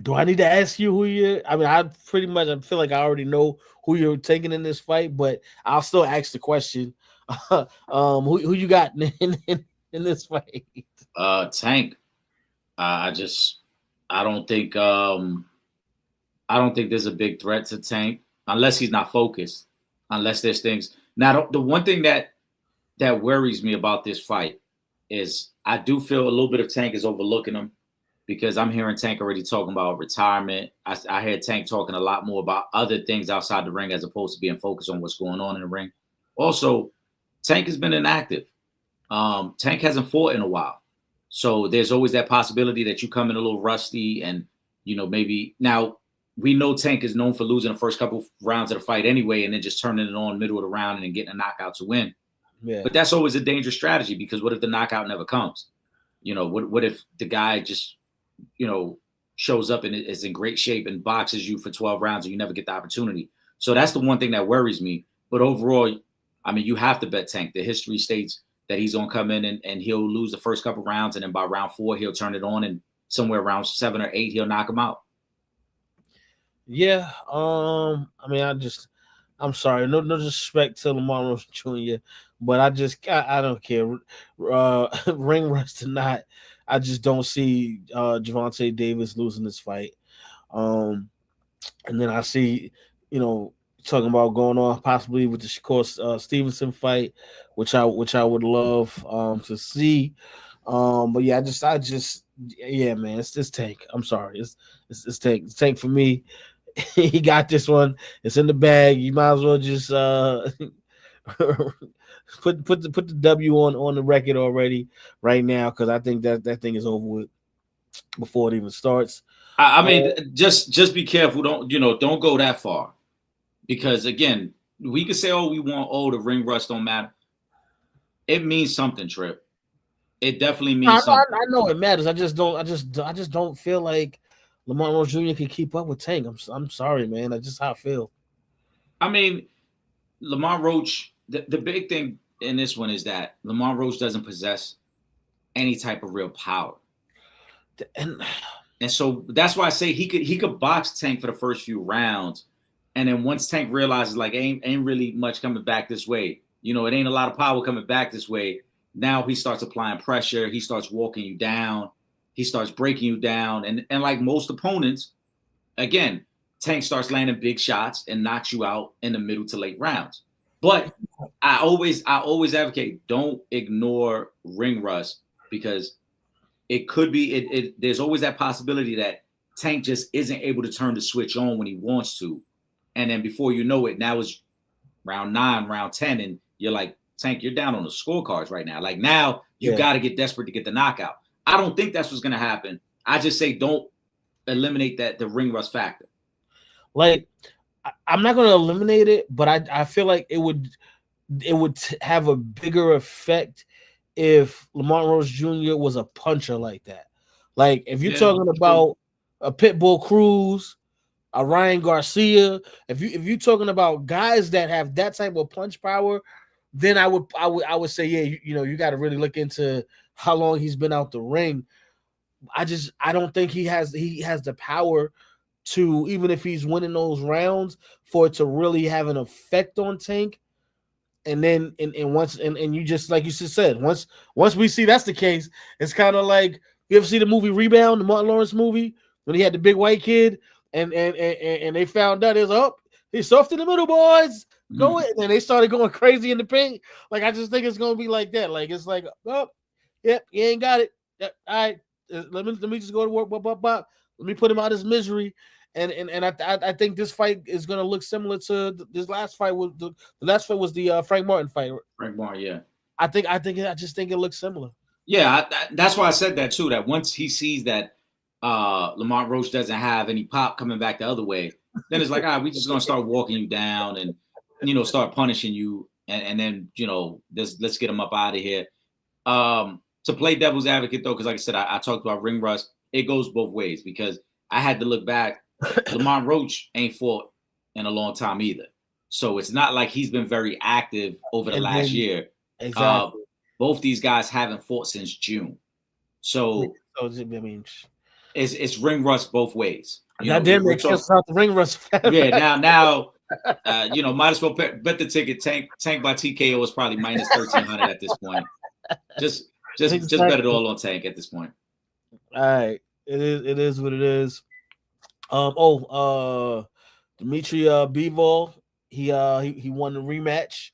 Do I need to ask you who you? I mean, I feel like I already know who you're taking in this fight, but I'll still ask the question. Who you got in this fight? Tank. I don't think there's a big threat to Tank unless he's not focused. Unless there's things. Now, the one thing that worries me about this fight is I do feel a little bit of Tank is overlooking him, because I'm hearing Tank already talking about retirement. I heard Tank talking a lot more about other things outside the ring as opposed to being focused on what's going on in the ring. Also, Tank has been inactive. Tank hasn't fought in a while. So there's always that possibility that you come in a little rusty and, maybe now we know Tank is known for losing the first couple rounds of the fight anyway and then just turning it on middle of the round and then getting a knockout to win. Yeah. But that's always a dangerous strategy, because what if the knockout never comes? What if the guy just, shows up and is in great shape and boxes you for 12 rounds and you never get the opportunity? So that's the one thing that worries me. But overall, I mean, you have to bet Tank. The history states that he's going to come in and he'll lose the first couple rounds, and then by round 4, he'll turn it on, and somewhere around 7 or 8, he'll knock him out. Yeah. I mean, I'm sorry. No disrespect to Lamar Roach Jr., but I don't care. Ring rust or not, I just don't see Gervonta Davis losing this fight. And then I see, talking about going on possibly with the Shakur Stevenson fight, which I would love to see. But yeah, yeah, man, it's Tank. I'm sorry, it's Tank. It's Tank for me. He got this one. It's in the bag. You might as well just put the W on the record already right now, because I think that thing is over with before it even starts. I mean, just be careful. Don't go that far, because again, we could say, we want, the ring rust don't matter. It means something, Trip. It definitely means something. I know it matters. I just don't feel like Lamar Roach Jr. can keep up with Tank. I'm sorry, man. That's just how I feel. I mean, Lamar Roach, the big thing in this one is that Lamar Roach doesn't possess any type of real power. And so that's why I say he could box Tank for the first few rounds. And then once Tank realizes like ain't really much coming back this way, it ain't a lot of power coming back this way. Now he starts applying pressure. He starts walking you down. He starts breaking you down. And like most opponents, again, Tank starts landing big shots and knocks you out in the middle to late rounds. But I always advocate don't ignore ring rust because it could be there's always that possibility that Tank just isn't able to turn the switch on when he wants to. And then before you know it, now it's round 9, round 10, and you're like, Tank, you're down on the scorecards right now. Like now you got to get desperate to get the knockout. I don't think that's what's going to happen. I just say don't eliminate the ring rust factor. Like, I'm not going to eliminate it, but I feel like it would have a bigger effect if Lamar Roach Jr. was a puncher like that. Like, if you're talking about a Pitbull Cruz, a Ryan Garcia, if you're talking about guys that have that type of punch power, then I would say, yeah, you got to really look into how long he's been out the ring. I don't think he has the power to, even if he's winning those rounds, for it to really have an effect on Tank. And then once you just, like you just said, once we see that's the case, it's kind of like, you ever see the movie Rebound, the Martin Lawrence movie, when he had the big white kid and they found out he's soft in the middle, boys. Go in, and they started going crazy in the paint. Like, I just think it's gonna be like that. Like, it's like, oh, yep, you ain't got it. All right, let me just go to work. Let me put him out of his misery. And I think this fight is gonna look similar to this last fight. The last fight was the Frank Martin fight. Frank Martin, yeah. I just think it looks similar. Yeah, that's why I said that too. That once he sees that Lamar Roach doesn't have any pop coming back the other way, then it's like, all right, we just gonna start walking you down and start punishing you, and then let's get him up out of here. To play devil's advocate though, because like I said, I talked about ring rust. It goes both ways because I had to look back. Lamar Roach ain't fought in a long time either, so it's not like he's been very active over the last year. Exactly. Both these guys haven't fought since June, so I mean, it's ring rust both ways. That did make sense about the ring rust. Yeah, now might as well bet the ticket. Tank by TKO is probably minus 1,300 at this point. Just bet it all on Tank at this point. All right, it is what it is. Dmitry Bivol, he won the rematch.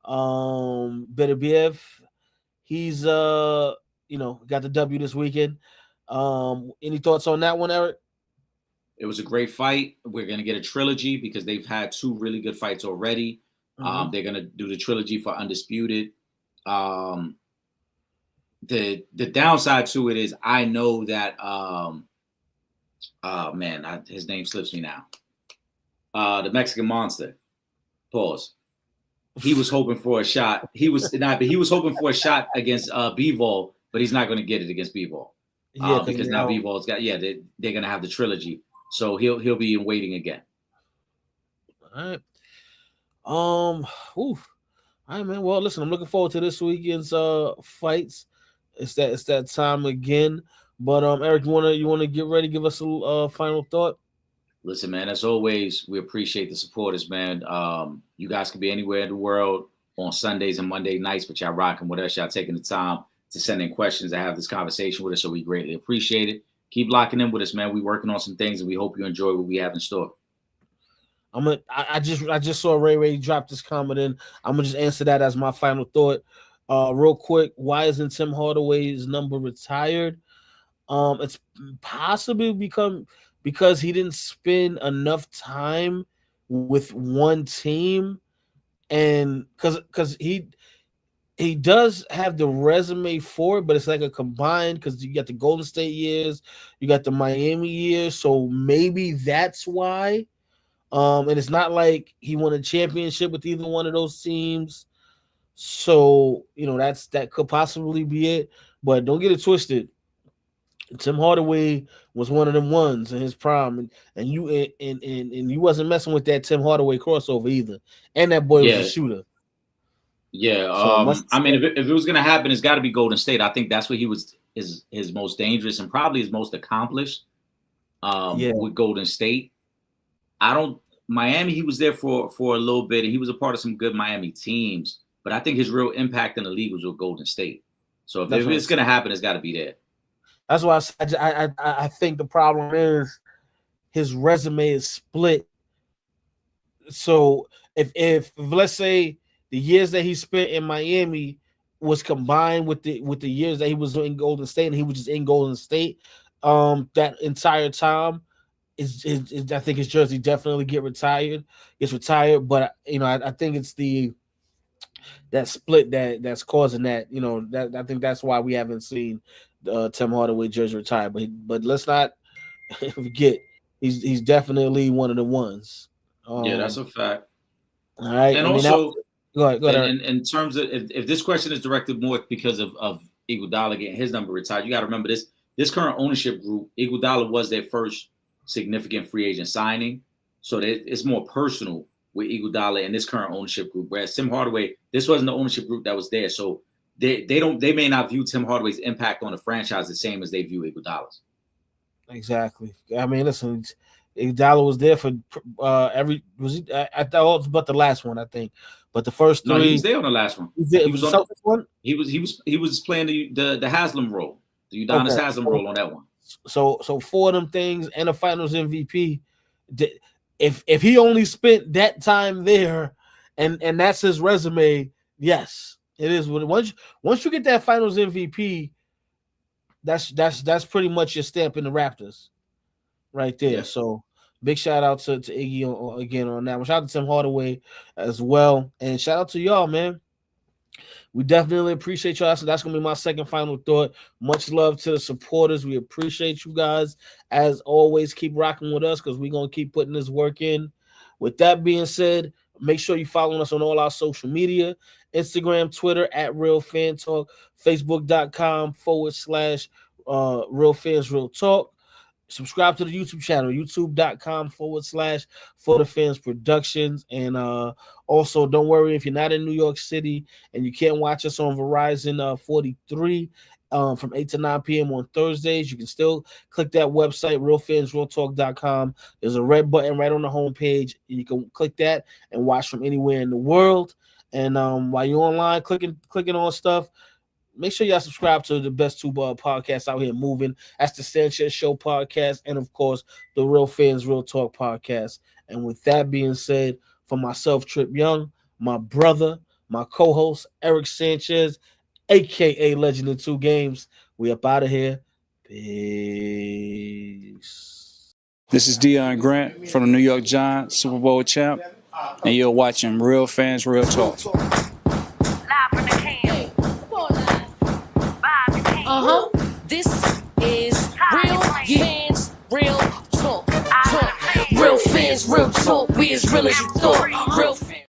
Beterbiev, he's got the W this weekend. Any thoughts on that one, Eric? It was a great fight. We're gonna get a trilogy because they've had 2 really good fights already. They're gonna do the trilogy for Undisputed. The downside to it is I know that his name slips me now. The Mexican Monster. Pause. He was hoping for a shot. He was hoping for a shot against Bivol, but he's not going to get it against Bivol. Because now Bivol's got they're going to have the trilogy, so he'll be in waiting again. All right. All right, man. Well, listen, I'm looking forward to this weekend's fights. It's that time again. But Eric, you wanna get ready? Give us a final thought. Listen, man. As always, we appreciate the supporters, man. You guys can be anywhere in the world on Sundays and Monday nights, but y'all rocking with us. Y'all taking the time to send in questions and have this conversation with us, so we greatly appreciate it. Keep locking in with us, man. We working on some things, and we hope you enjoy what we have in store. I just saw Ray drop this comment in. I'm gonna just answer that as my final thought. Real quick, why isn't Tim Hardaway's number retired? It's possibly because he didn't spend enough time with one team, and because he does have the resume for it, but it's like a combined, because you got the Golden State years, you got the Miami years, so maybe that's why. And it's not like he won a championship with either one of those teams. So, that could possibly be it. But don't get it twisted. Tim Hardaway was one of them ones in his prime, and you wasn't messing with that Tim Hardaway crossover either. And that boy was a Yeah. shooter. Yeah. So I mean, if it was gonna happen, it's got to be Golden State. I think that's where he was his most dangerous and probably his most accomplished. Yeah. With Golden State. Miami, he was there for a little bit, and he was a part of some good Miami teams. But I think his real impact in the league was with Golden State. So if it's going to happen, it's got to be there. That's why I think the problem is his resume is split. So if let's say the years that he spent in Miami was combined with the years that he was in Golden State, and he was just in Golden State that entire time, I think his jersey definitely gets retired. But I think it's that split that's causing that. That I think that's why we haven't seen Tim Hardaway jersey retired. But let's not forget he's definitely one of the ones. Yeah, that's a fact. All right, and also go ahead. In terms of if this question is directed more because of Iguodala getting his number retired, you got to remember this current ownership group. Iguodala was their first significant free agent signing, so it's more personal with Iguodala and this current ownership group. Whereas Tim Hardaway, this wasn't the ownership group that was there, so they may not view Tim Hardaway's impact on the franchise the same as they view Iguodala's. Exactly. I mean, listen, Iguodala was there for I thought it was but the last one, I think, but the first three. No, he was there on the last one. He was on the one. He was playing the Haslam role, the Udonis Haslam role on that one. So 4 of them things and a Finals MVP. If he only spent that time there, and that's his resume, yes, it is. Once you get that Finals MVP, that's pretty much your stamp in the Raptors, right there. Yeah. So big shout out to Iggy again on that one. Shout out to Tim Hardaway as well, and shout out to y'all, man. We definitely appreciate y'all. So that's going to be my second final thought. Much love to the supporters. We appreciate you guys. As always, keep rocking with us because we're going to keep putting this work in. With that being said, make sure you follow us on all our social media. Instagram, Twitter, at Real Fan Talk. Facebook.com /Real Fans Real Talk. Subscribe to the YouTube channel, youtube.com /For the Fans Productions. And also, don't worry if you're not in New York City and you can't watch us on Verizon 43 from 8 to 9 p.m. on Thursdays, you can still click that website, realfansrealtalk.com. There's a red button right on the homepage. You can click that and watch from anywhere in the world. And while you're online clicking on stuff, make sure y'all subscribe to the best two podcasts out here moving. That's the Sanchez Show podcast and, of course, the Real Fans Real Talk podcast. And with that being said, for myself, Trip Young, my brother, my co-host, Eric Sanchez, a.k.a. Legend in 2 Games, we up out of here. Peace. This is Deion Grant from the New York Giants, Super Bowl champ, and you're watching Real Fans Real Talk. This is Real Fans Real Talk. Real Fans Real Talk. We as real as you thought. Real fans.